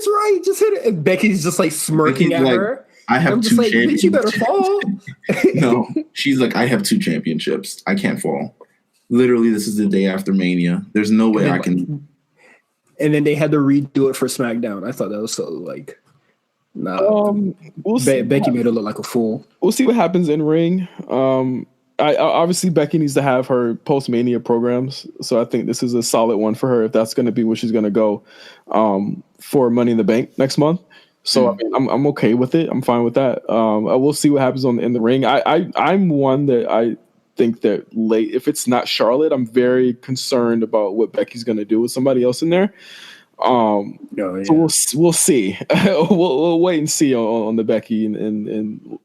right, just hit it. And Becky's just smirking at her. I have I'm just two like, bitch, you better championships. fall. No, she's like, I have 2 championships. I can't fall. Literally, this is the day after Mania. There's no way I can. And then they had to redo it for SmackDown. I thought that was so like, nah. We'll see. Becky made her look like a fool. We'll see what happens in ring. I obviously Becky needs to have her post-Mania programs, so I think this is a solid one for her if that's going to be where she's going to go for Money in the Bank next month. So I mean, I'm okay with it. I'm fine with that. We'll see what happens in the ring. I'm one that I think that if it's not Charlotte, I'm very concerned about what Becky's going to do with somebody else in there. So we'll see. we'll wait and see on the Becky and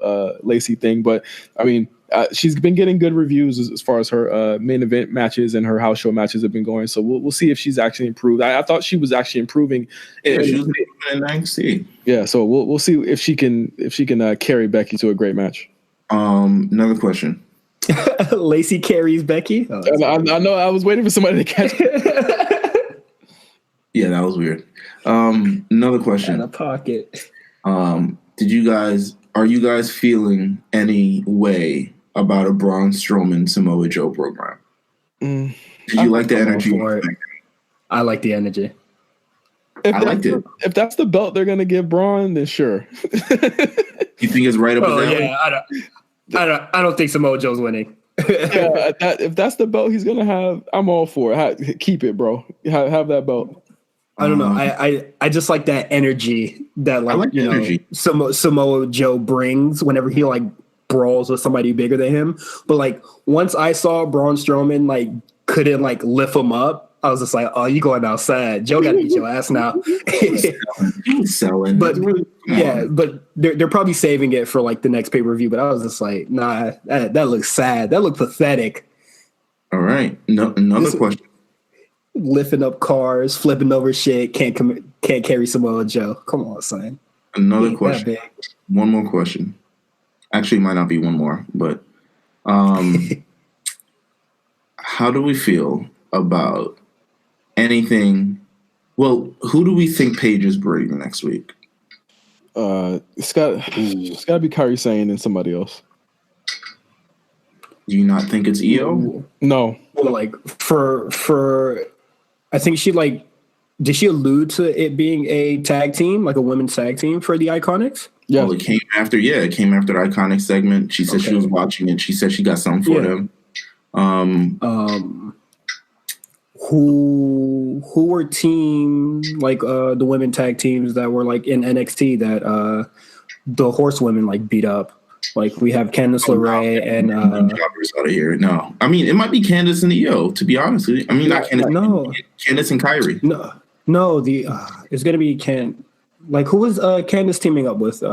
Lacey thing. But I mean, she's been getting good reviews as far as her main event matches and her house show matches have been going. So we'll see if she's actually improved. I thought she was actually improving. She was improving in NXT. Yeah, so we'll see if she can carry Becky to a great match. Another question. Lacey carries Becky. Oh, I know. I was waiting for somebody to catch it. Yeah, that was weird. Another question. Out of pocket. Are you guys feeling any way about a Braun Strowman Samoa Joe program? Did you like the energy? I like the energy. I liked it. If that's the belt they're gonna give Braun, then sure. You think it's right up his alley? Yeah, I don't think Samoa Joe's winning. Yeah, if that's the belt he's gonna have, I'm all for it. Keep it, bro. Have that belt. I don't know. I just like that energy that energy. Samoa Joe brings whenever he like brawls with somebody bigger than him. But like once I saw Braun Strowman like couldn't like lift him up, I was just like, oh, you going outside. Joe got to beat your ass now. He's selling. But yeah, but they're probably saving it for like the next pay-per-view. But I was just like, nah, that looks sad. That looked pathetic. All right. Another question. Lifting up cars, flipping over shit, can't carry Samoa Joe. Come on, son. Another question. One more question. Actually, it might not be one more, but how do we feel about anything? Well, who do we think Paige is bringing next week? It's got to be Kairi Sane and somebody else. Do you not think it's Io? No. Well, like for I think did she allude to it being a tag team, like a women's tag team for the Iconics? Yeah. Well, it came after the Iconic segment. She said she was watching it. She said she got something for them. Who were team like the women tag teams that were like in NXT that the horsewomen like beat up? Like we have Candice LeRae and jobbers out of here. No, I mean it might be Candice and Io. To be honest with you, I mean not Candice. No, Candice and Kyrie. No. The it's gonna be Like who was Candice teaming up with?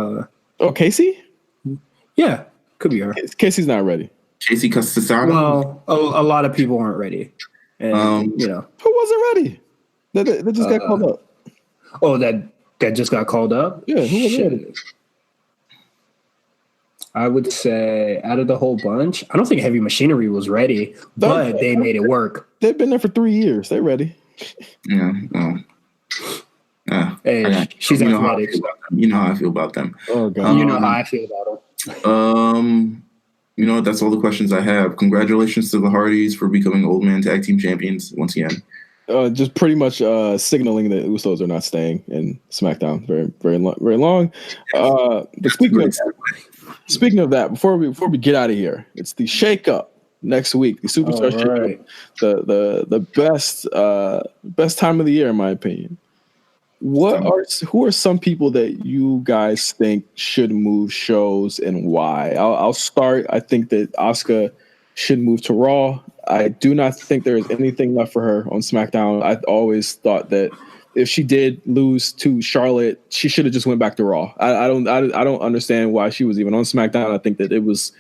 Casey? Yeah, could be her. Casey's not ready. Casey Castagnano. Well, a lot of people aren't ready. And, who wasn't ready? That just got called up. Oh, that just got called up? Yeah, who was ready? I would say out of the whole bunch, I don't think Heavy Machinery was ready, but they made it work. They've been there for 3 years. They're ready. Yeah. Hey, she's athletic. You know how I feel about them. Oh God. You know how I feel about them. You know what? That's all the questions I have. Congratulations to the Hardys for becoming Old Man Tag Team Champions once again. Just pretty much signaling that Usos are not staying in SmackDown very long. But speaking of that, before we get out of here, it's the shakeup next week. The Superstar Shakeup, the best time of the year, in my opinion. Who are some people that you guys think should move shows and why? I'll start. I think that Asuka should move to Raw. I do not think there is anything left for her on SmackDown. I always thought that if she did lose to Charlotte, she should have just went back to Raw. I don't understand why she was even on SmackDown. I think that it was.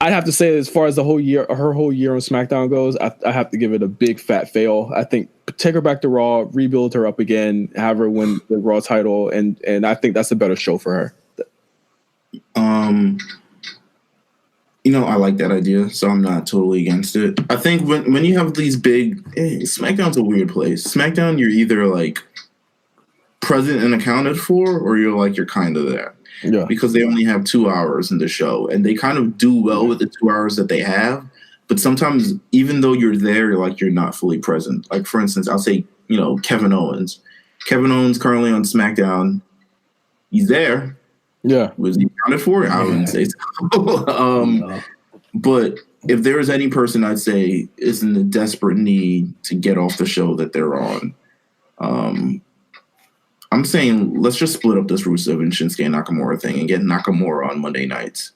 I'd have to say, as far as her whole year on SmackDown goes, I have to give it a big fat fail. I think take her back to Raw, rebuild her up again, have her win the Raw title, and I think that's a better show for her. I like that idea, so I'm not totally against it. I think when you have these big, SmackDown's a weird place. SmackDown, you're either like present and accounted for, or you're kind of there. because they only have 2 hours in the show, and they kind of do well with the 2 hours that they have. But sometimes, even though you're there, you're not fully present. Like, for instance, I'll say, Kevin Owens. Kevin Owens currently on SmackDown. He's there. Yeah. Was he counted for? I wouldn't say so. But if there is any person I'd say is in a desperate need to get off the show that they're on, I'm saying let's just split up this Rusev and Shinsuke Nakamura thing and get Nakamura on Monday nights.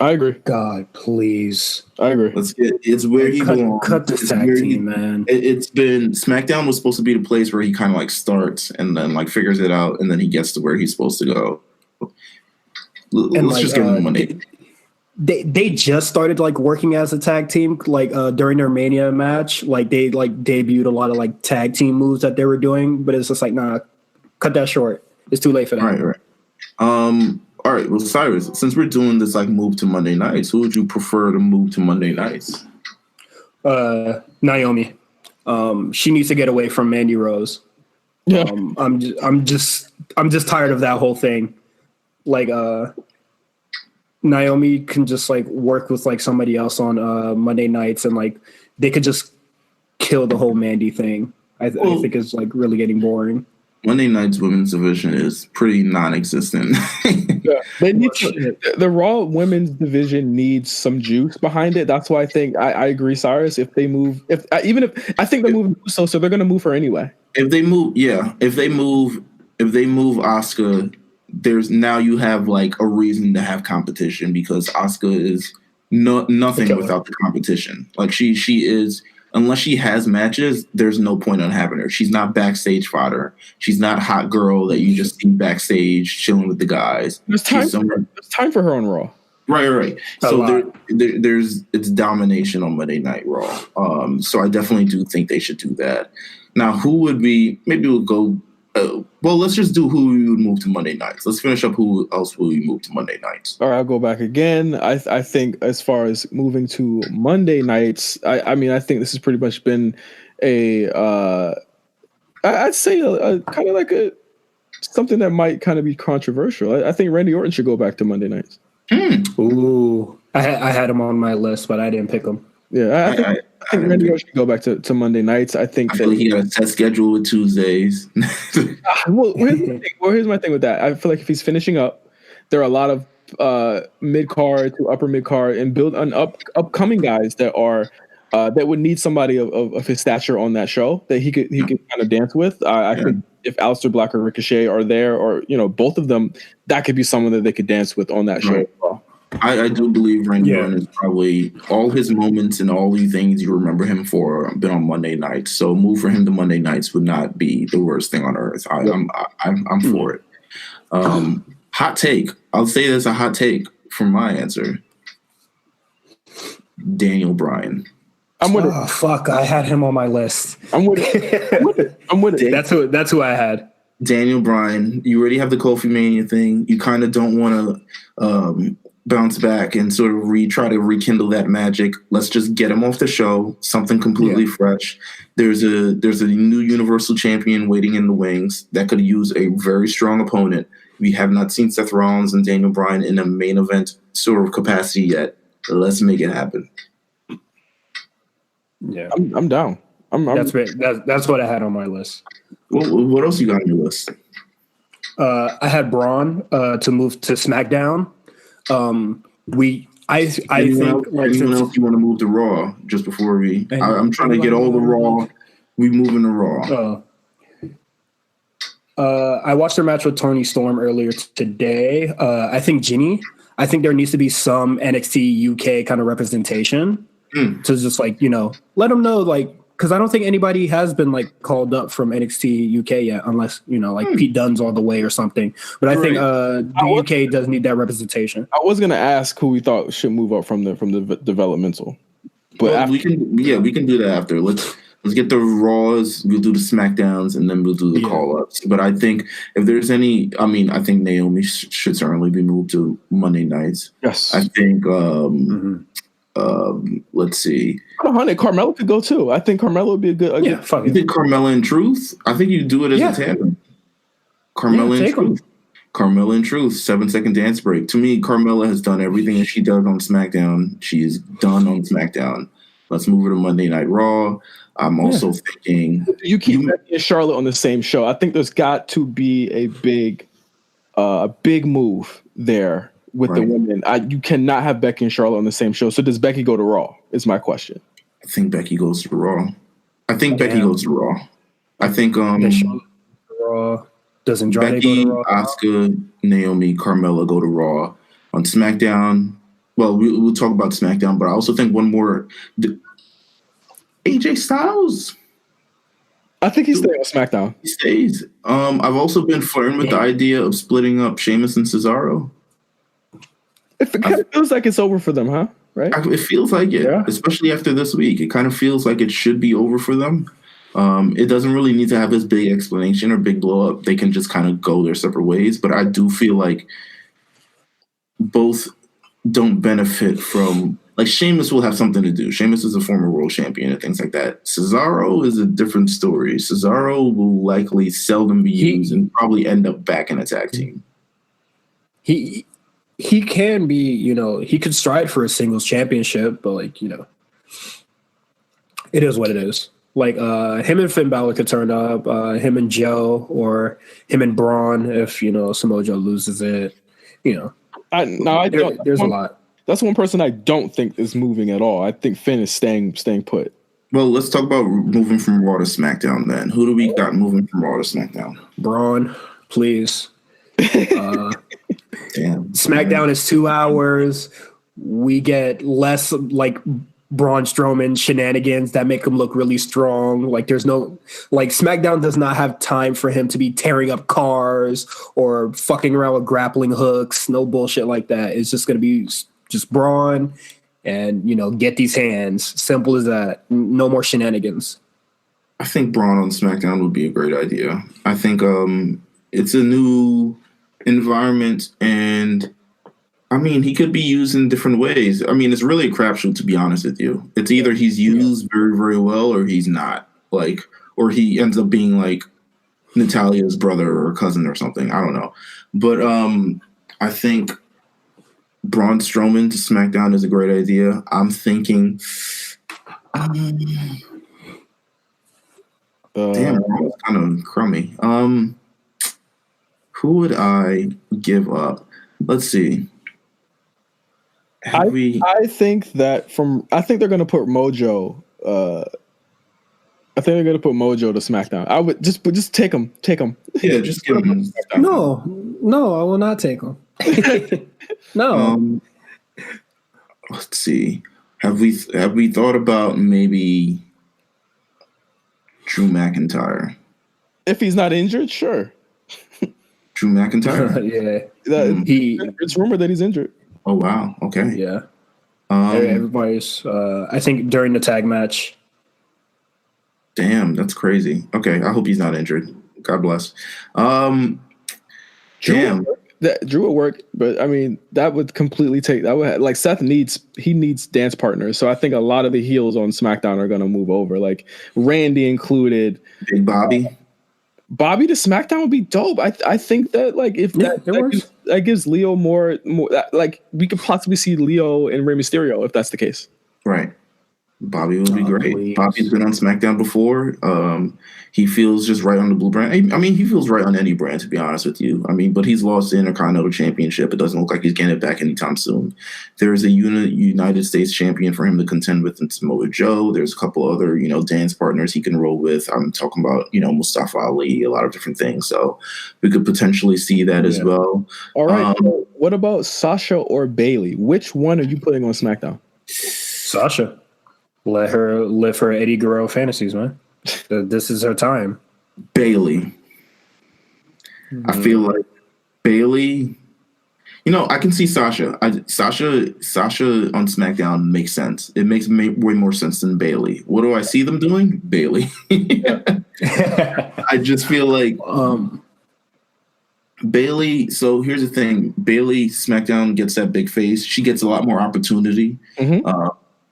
I agree. God, please. I agree. It's where he belongs. Cut the tag team, man. It's been SmackDown was supposed to be the place where he kind of starts and then figures it out, and then he gets to where he's supposed to go. Let's just get him Monday. They just started working as a tag team during their Mania match. They debuted a lot of tag team moves that they were doing, but it's just nah, cut that short. It's too late for that. Right. All right, well, Cyrus, since we're doing this move to Monday nights, who would you prefer to move to Monday nights? Naomi. She needs to get away from Mandy Rose. Yeah. I'm just tired of that whole thing. Naomi can just work with somebody else on Monday nights, and they could just kill the whole Mandy thing. I think it's really getting boring. Monday night's women's division is pretty non-existent. Yeah, they need the Raw women's division needs some juice behind it. That's why I think I agree, Cyrus. If they move, I think they're moving so they're going to move her anyway. If they move Asuka, you have a reason to have competition, because Asuka is nothing without the competition. She is. Unless she has matches, there's no point on having her. She's not backstage fodder. She's not hot girl that you just see backstage chilling with the guys. There's time for her on Raw. Right. So it's domination on Monday Night Raw. So I definitely do think they should do that. Now, who would be? Maybe we'll go. Let's just do who we would move to Monday nights. Let's finish up who else will we move to Monday nights. All right, I'll go back again. I think as far as moving to Monday nights, I think this has pretty much been I'd say a kind of something that might kind of be controversial. I think Randy Orton should go back to Monday nights. Ooh, I had him on my list, but I didn't pick him. Yeah, I think Randy Orton should go back to Monday nights. I feel he got a set schedule with Tuesdays. Here's my thing with that. I feel like if he's finishing up, there are a lot of mid-card to upper mid-card and build on upcoming guys that are that would need somebody of his stature on that show that he could kind of dance with. I think if Aleister Black or Ricochet are there, or both of them, that could be someone that they could dance with on that show as well. I do believe Randy Orton is probably all his moments and all the things you remember him for been on Monday nights. So move for him to Monday nights would not be the worst thing on earth. I'm for it. Hot take. I'll say that's a hot take from my answer. Daniel Bryan. I'm with it. Oh, fuck, I had him on my list. I'm with it. I'm with it. That's who I had. Daniel Bryan. You already have the Kofi Mania thing. You kind of don't want to bounce back and sort of try to rekindle that magic. Let's just get him off the show, something completely fresh. There's a new Universal Champion waiting in the wings that could use a very strong opponent. We have not seen Seth Rollins and Daniel Bryan in a main event sort of capacity yet. Let's make it happen. Yeah, I'm down. That's what I had on my list. What else you got on your list? I had Braun to move to SmackDown. I think anyone else you want to move to Raw just before we? I'm trying to get all the Raw. We moving to Raw. I watched their match with Toni Storm earlier today. I think Ginny. I think there needs to be some NXT UK kind of representation to just let them know because I don't think anybody has been called up from NXT UK yet, unless Pete Dunne's all the way or something. But I think the UK does need that representation. I was gonna ask who we thought should move up from the developmental, but we can do that after. Let's get the Raws. We'll do the Smackdowns, and then we'll do the call-ups. But I think if there's any, I think Naomi should certainly be moved to Monday nights. Yes, I think. Let's see. Carmella could go too. I think Carmella would be a good. You think Carmella and Truth? I think you do it as a tandem. Carmella and Truth. Carmella and Truth, 7-second dance break. To me, Carmella has done everything that she does on SmackDown. She is done on SmackDown. Let's move her to Monday Night Raw. I'm also thinking you keep Becky and Charlotte on the same show. I think there's got to be a big move there with the women. You cannot have Becky and Charlotte on the same show. So does Becky go to Raw? Is my question. I think Becky goes to Raw. I think Becky goes to Raw. I think Raw. Does Andrade Becky, go to Raw? Asuka, Naomi, Carmella go to Raw. On SmackDown, well, we'll talk about SmackDown, but I also think one more. AJ Styles. I think he's staying on SmackDown. He stays. I've also been flirting with the idea of splitting up Sheamus and Cesaro. It kind of feels like it's over for them, huh? Right? It feels like it, especially after this week. It kind of feels like it should be over for them. It doesn't really need to have this big explanation or big blow up. They can just kind of go their separate ways. But I do feel like both don't benefit from, like, Sheamus will have something to do. Sheamus is a former world champion and things like that. Cesaro is a different story. Cesaro will likely seldom be used and probably end up back in a tag team. He can be, he could strive for a singles championship, but it is what it is. Like him and Finn Balor could turn up, him and Joe, or him and Braun if Samoa Joe loses it. There's a lot. That's one person I don't think is moving at all. I think Finn is staying put. Well, let's talk about moving from Raw to SmackDown then. Who do we got moving from Raw to SmackDown? Braun, please. Damn. SmackDown is 2 hours. We get less like Braun Strowman shenanigans that make him look really strong. Like there's no, like SmackDown does not have time for him to be tearing up cars or fucking around with grappling hooks. No bullshit like that. It's just going to be just Braun and, get these hands. Simple as that. No more shenanigans. I think Braun on SmackDown would be a great idea. I think it's a new environment, and I mean, he could be used in different ways. I mean, it's really a crapshoot, to be honest with you. It's either he's used very, very well or he's not. Like, or he ends up being like Natalia's brother or cousin or something. I don't know. But I think Braun Strowman to SmackDown is a great idea. I'm thinking damn, Braun's kind of crummy. Who would I give up? Let's see. I think they're going to put Mojo. I think they're going to put Mojo to SmackDown. I would just take him. Yeah, just give him. No, I will not take him. No. Let's see. Have we thought about maybe Drew McIntyre? If he's not injured, sure. Drew McIntyre? Yeah. It's rumored that he's injured. Oh, wow. Okay. Yeah. Everybody's, I think during the tag match. Damn, that's crazy. Okay, I hope he's not injured. God bless. Damn. Drew would work, but I mean, that would completely take, that would, like, Seth needs dance partners. So I think a lot of the heels on SmackDown are going to move over, like Randy included. Big Bobby. Bobby to SmackDown would be dope. I think that, like, if that gives Leo more, like, we could possibly see Leo and Rey Mysterio if that's the case. Right. Bobby would be great. Please. Bobby's been on SmackDown before. He feels just right on the blue brand. I mean, he feels right on any brand, to be honest with you. I mean, but he's lost the Intercontinental Championship. It doesn't look like he's getting it back anytime soon. There's a United States champion for him to contend with in Samoa Joe. There's a couple other, dance partners he can roll with. I'm talking about, Mustafa Ali, a lot of different things. So we could potentially see that as well. All right. What about Sasha or Bayley? Which one are you putting on SmackDown? Sasha. Let her live her Eddie Guerrero fantasies, man. This is her time. Bayley. I feel like Bayley. I can see Sasha. Sasha on SmackDown makes sense. It makes way more sense than Bayley. What do I see them doing? Bayley. I just feel like Bayley. So here's the thing: Bayley SmackDown gets that big face. She gets a lot more opportunity. Mm-hmm.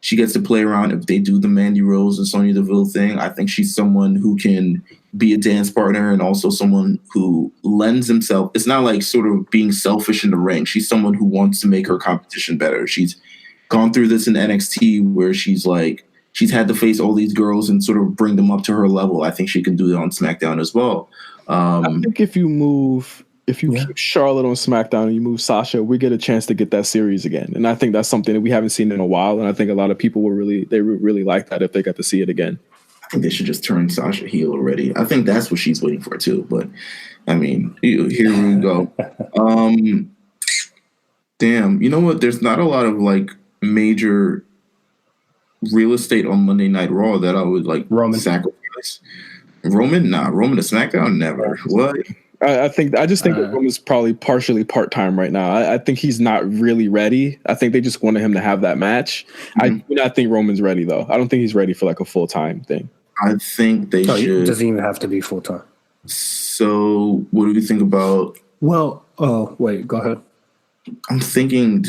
She gets to play around. If they do the Mandy Rose and Sonya Deville thing, I think she's someone who can be a dance partner and also someone who lends himself. It's not like sort of being selfish in the ring. She's someone who wants to make her competition better. She's gone through this in NXT where she's had to face all these girls and sort of bring them up to her level. I think she can do that on SmackDown as well. I think if you keep Charlotte on SmackDown and you move Sasha, we get a chance to get that series again. And I think that's something that we haven't seen in a while. And I think a lot of people would really like that if they got to see it again. I think they should just turn Sasha heel already. I think that's what she's waiting for too. But I mean, here we go. Damn, you know what? There's not a lot of like major real estate on Monday Night Raw that I would like sacrifice. Roman to SmackDown, never. What? I just think that Roman's probably partially part-time right now. I think he's not really ready. I think they just wanted him to have that match. Mm-hmm. I do not think Roman's ready, though. I don't think he's ready for like a full-time thing. I think they should. It doesn't even have to be full-time. So what do you think about... Well, wait, go ahead. I'm thinking,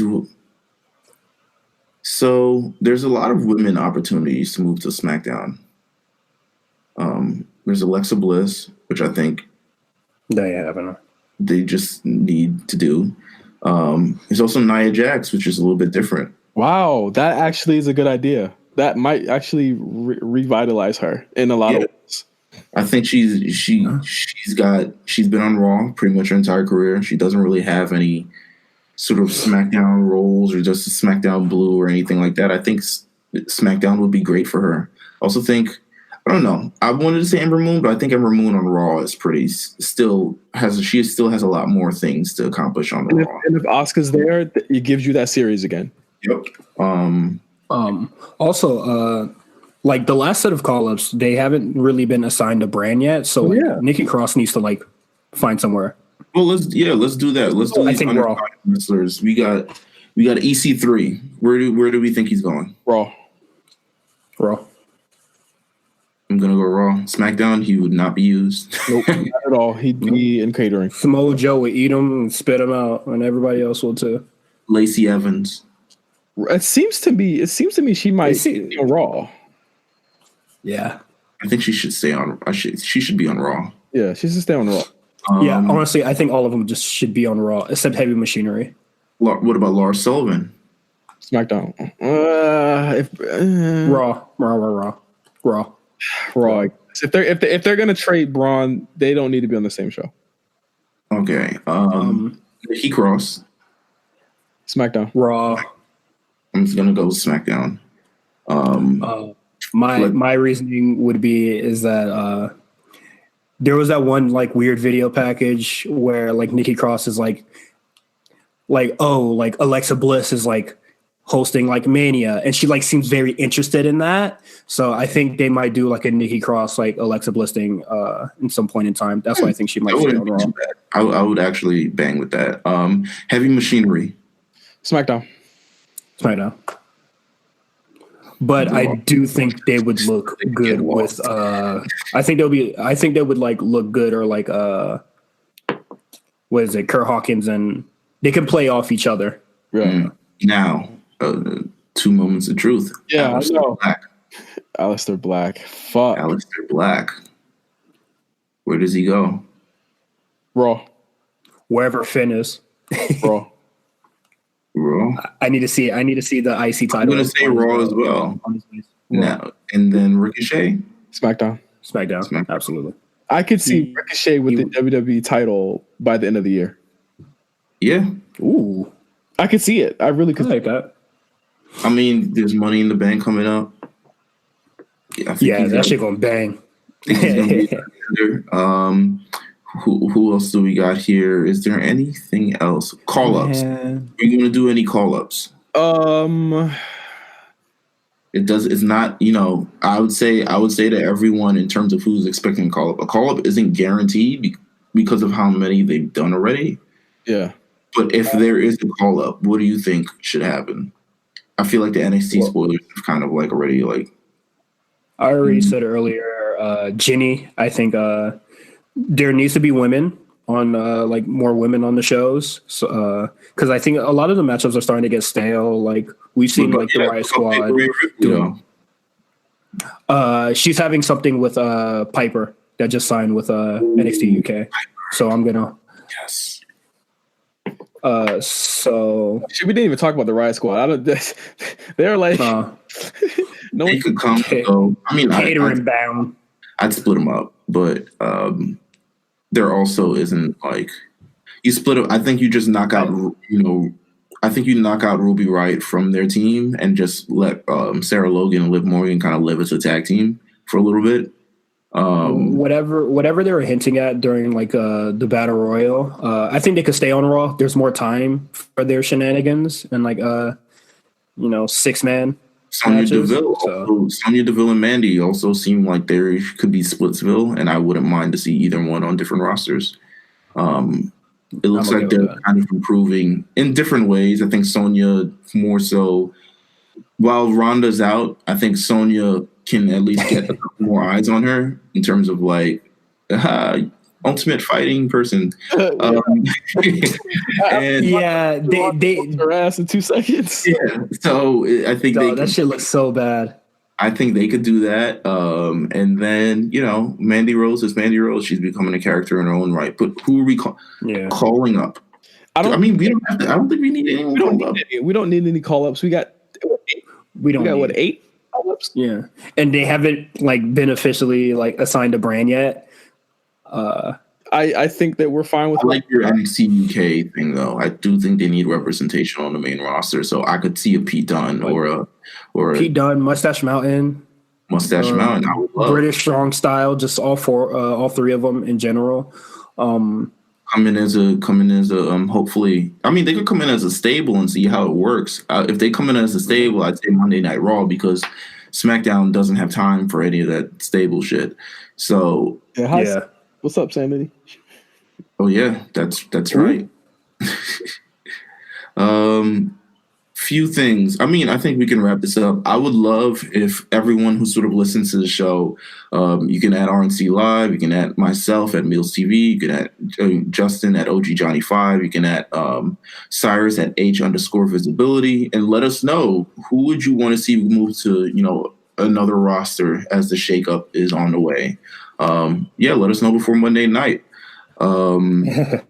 so there's a lot of women opportunities to move to SmackDown. There's Alexa Bliss, which I think they just need to do. There's also Nia Jax, which is a little bit different. Wow, that actually is a good idea. That might actually revitalize her in a lot of ways. I think she's been on Raw pretty much her entire career. She doesn't really have any sort of SmackDown roles or just a SmackDown Blue or anything like that. I think SmackDown would be great for her. I also think, I don't know, I wanted to say Ember Moon, but I think Ember Moon on Raw is still has a lot more things to accomplish on Raw. And if Asuka's there, it gives you that series again. Yep. Also, like the last set of call-ups, they haven't really been assigned a brand yet. So Nikki Cross needs to like find somewhere. Well, let's do that. Let's do these Raw wrestlers. We got EC3. Where do we think he's going? Raw. I'm gonna go Raw. SmackDown, he would not be used. Nope, not at all. He'd be in catering. Samoa Joe would eat him and spit him out, and everybody else will too. Lacey Evans. It seems to me she might be on Raw. Yeah, I think she should stay on. She should be on Raw. Yeah, she should stay on Raw. Yeah, honestly, I think all of them just should be on Raw, except Heavy Machinery. What about Lars Sullivan? SmackDown. Raw. If they're gonna trade Braun, they don't need to be on the same show. Okay. Nikki Cross. SmackDown. Raw. I'm just gonna go with SmackDown. My reasoning would be is that there was that one like weird video package where like Nikki Cross is like Alexa Bliss is like hosting like Mania, and she like seems very interested in that. So I think they might do like a Nikki Cross like Alexa Bliss thing in some point in time. That's why I think she might stay on Raw. I would actually bang with that. Heavy Machinery. SmackDown. But I do think they would look good with I think they would like look good or like what is it, Kurt Hawkins, and they can play off each other. Right. Now, 2 moments of truth. Yeah, I know. Aleister Black. Fuck. Aleister Black. Where does he go? Raw. Wherever Finn is. Raw. I need to see the IC title. I'm gonna say Raw as well. Now and then Ricochet. SmackDown. Absolutely. I could see Ricochet with the WWE title by the end of the year. Yeah. Ooh. I could see it. I really could. I like that. I mean, there's Money in the Bank coming up. Yeah, that shit gonna bang. Who else do we got here? Is there anything else? Call-ups. Are you gonna do any call-ups? It's not, I would say to everyone in terms of who's expecting a call-up. A call-up isn't guaranteed because of how many they've done already. Yeah. But if there is a call-up, what do you think should happen? I feel like the NXT spoilers have kind of like already like. I already said earlier, Ginny, I think there needs to be women. on like more women on the shows. So because I think a lot of the matchups are starting to get stale. Like we've seen like the Riot Squad. She's having something with Piper that just signed with NXT UK. So I'm gonna. Yes. So we didn't even talk about the Riot Squad. I don't. They're like no. They could come. So, I mean, catering bound. I'd split them up, but there also isn't like you split them. I think you just knock out. I think you knock out Ruby Riott from their team and just let Sarah Logan and Liv Morgan kind of live as a tag team for a little bit. Whatever they were hinting at during like the Battle Royal, I think they could stay on Raw. There's more time for their shenanigans and like 6-man Sonya matches. Sonya Deville and Mandy also seem like there could be Splitsville, and I wouldn't mind to see either one on different rosters. It looks like they're kind of improving in different ways. I think Sonya more so. While Ronda's out, I think Sonya can at least get a couple more eyes on her in terms of like ultimate fighting person. And they her ass in 2 seconds. Yeah, so I think that shit looks so bad. I think they could do that. And then Mandy Rose is Mandy Rose. She's becoming a character in her own right. But who are we calling up? I don't think we need anyone. We don't need any call ups. We got 8 call-ups? Yeah. And they haven't like been officially like assigned a brand yet. I think that we're fine with. I like your NXT UK thing though. I do think they need representation on the main roster, so I could see a Pete Dunne or a Pete Dunne, Mustache Mountain. Mountain. I would love British Strong Style, just all 3 of them in general. Come in as a hopefully. I mean, they could come in as a stable and see how it works. If they come in as a stable, I'd say Monday Night Raw because SmackDown doesn't have time for any of that stable shit. So what's up, Sanity? Oh yeah, that's right. Few things. I mean, I think we can wrap this up. I would love if everyone who sort of listens to the show, you can add RNC Live, you can add myself at Meelz TV, you can add Justin at OG Johnny 5, you can add Cyrus at H_visibility, and let us know who would you want to see move to another roster as the shakeup is on the way. Let us know before Monday night. And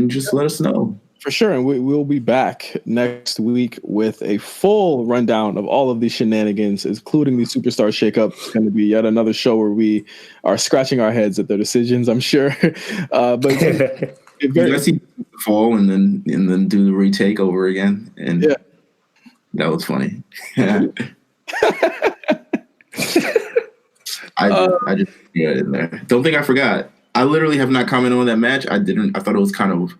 just let us know. For sure, and we'll be back next week with a full rundown of all of these shenanigans, including the Superstar Shakeup. It's going to be yet another show where we are scratching our heads at their decisions, I'm sure. But you guys see fall and then do the retake over again, and that was funny. I just threw it in there. Don't think I forgot. I literally have not commented on that match. I thought it was kind of.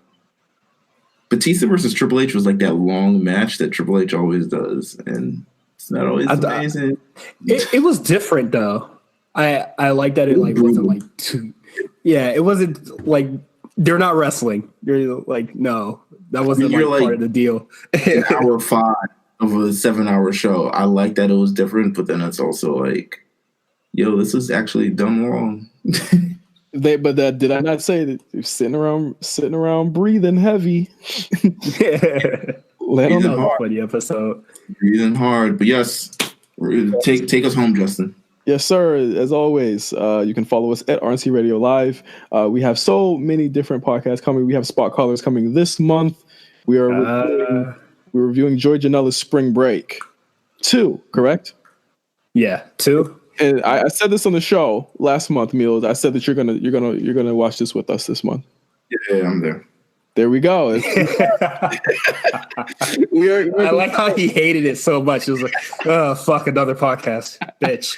Batista versus Triple H was like that long match that Triple H always does, and it's not always amazing. It was different though. I like that it like wasn't like too. Yeah, it wasn't like they're not wrestling. You're like no, that wasn't part of the deal. Hour 5 of a 7-hour show. I like that it was different, but then it's also like, yo, this is actually done wrong. Did I not say that you're sitting around breathing heavy? Breathing hard. Funny episode. Breathing hard, but yes, take us home, Justin. Yes, sir. As always, you can follow us at RNC Radio Live. We have so many different podcasts coming. We have Spot Callers coming this month. We are reviewing Joey Janela's Spring Break 2, correct? Yeah, 2. And I said this on the show last month, Meelz. I said that you're gonna watch this with us this month. Yeah, I'm there. There we go. I like how he hated it so much. It was like, oh fuck, another podcast, bitch.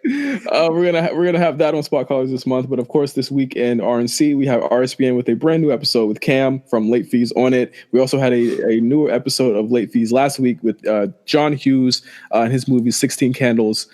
We're gonna have that on Spot Callers this month, but of course this week in RNC we have RSBN with a brand new episode with Cam from Late Fees on it. We also had a newer episode of Late Fees last week with John Hughes and his movie 16 Candles.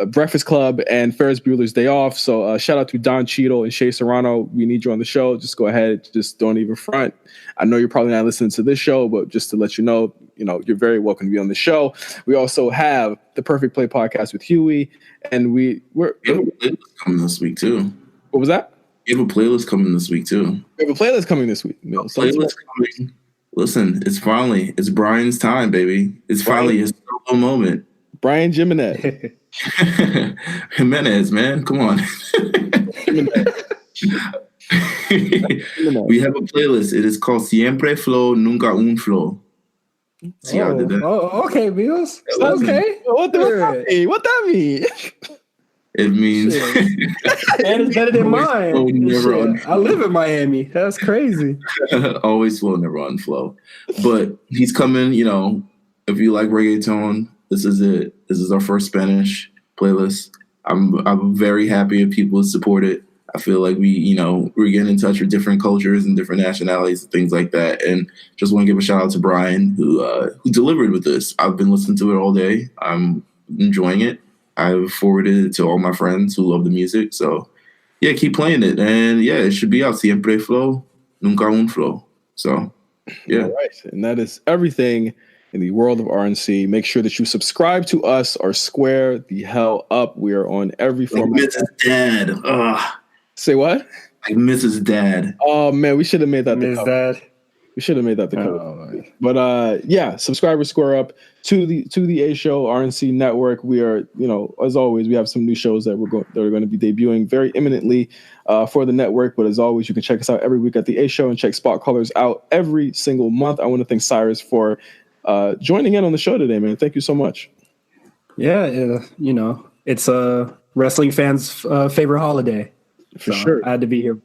Breakfast Club and Ferris Bueller's Day Off. So shout out to Don Cheadle and Shea Serrano. We need you on the show. Just go ahead. Just don't even front. I know you're probably not listening to this show, but just to let you know, you're very welcome to be on the show. We also have the Perfect Play podcast with Huey, and we're coming this week too. What was that? You have a playlist coming this week too. We have a playlist coming this week. Playlist coming. Listen, it's Brian's time, baby. It's finally his solo moment. Brian Jimenez. Jimenez, man, come on. We have a playlist. It is called Siempre Flow, Nunca Un Flow. See how I did that? Oh, okay, Meelz. Okay. What that mean? It means and it's better than mine. I live in Miami. That's crazy. Always flow, never unflow. But he's coming, if you like reggaeton, this is it. This is our first Spanish playlist. I'm very happy if people support it. I feel like we're getting in touch with different cultures and different nationalities and things like that. And just want to give a shout out to Brian who delivered with this. I've been listening to it all day. I'm enjoying it. I've forwarded it to all my friends who love the music. So yeah, keep playing it. And yeah, it should be out. Siempre Flow, Nunca Un Flow. So yeah. All right. And that is everything in the world of RNC. Make sure that you subscribe to us or square the hell up. We are on every form. Like Mrs. Dad. Ugh. Say what? Like Mrs. Dad. Oh man, we should have made that the cover. Dad. We should have made that the cover. But yeah, subscribe or square up to the A Show RNC Network. We are, as always, we have some new shows that are going to be debuting very imminently for the network. But as always, you can check us out every week at the A Show and check Spot Callers out every single month. I want to thank Cyrus for joining in on the show today, man. Thank you so much. Yeah, it's a wrestling fans' favorite holiday. For sure. I had to be here.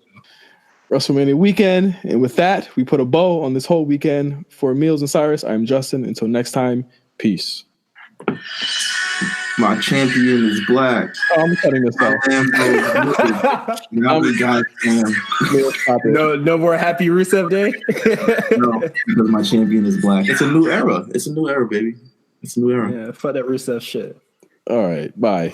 WrestleMania weekend. And with that, we put a bow on this whole weekend. For Meelz and Cyrus, I'm Justin. Until next time, peace. My champion is black. Oh, I'm cutting this off. No more happy Rusev Day? No, because my champion is black. It's a new era. It's a new era, baby. It's a new era. Yeah, fuck that Rusev shit. All right, bye.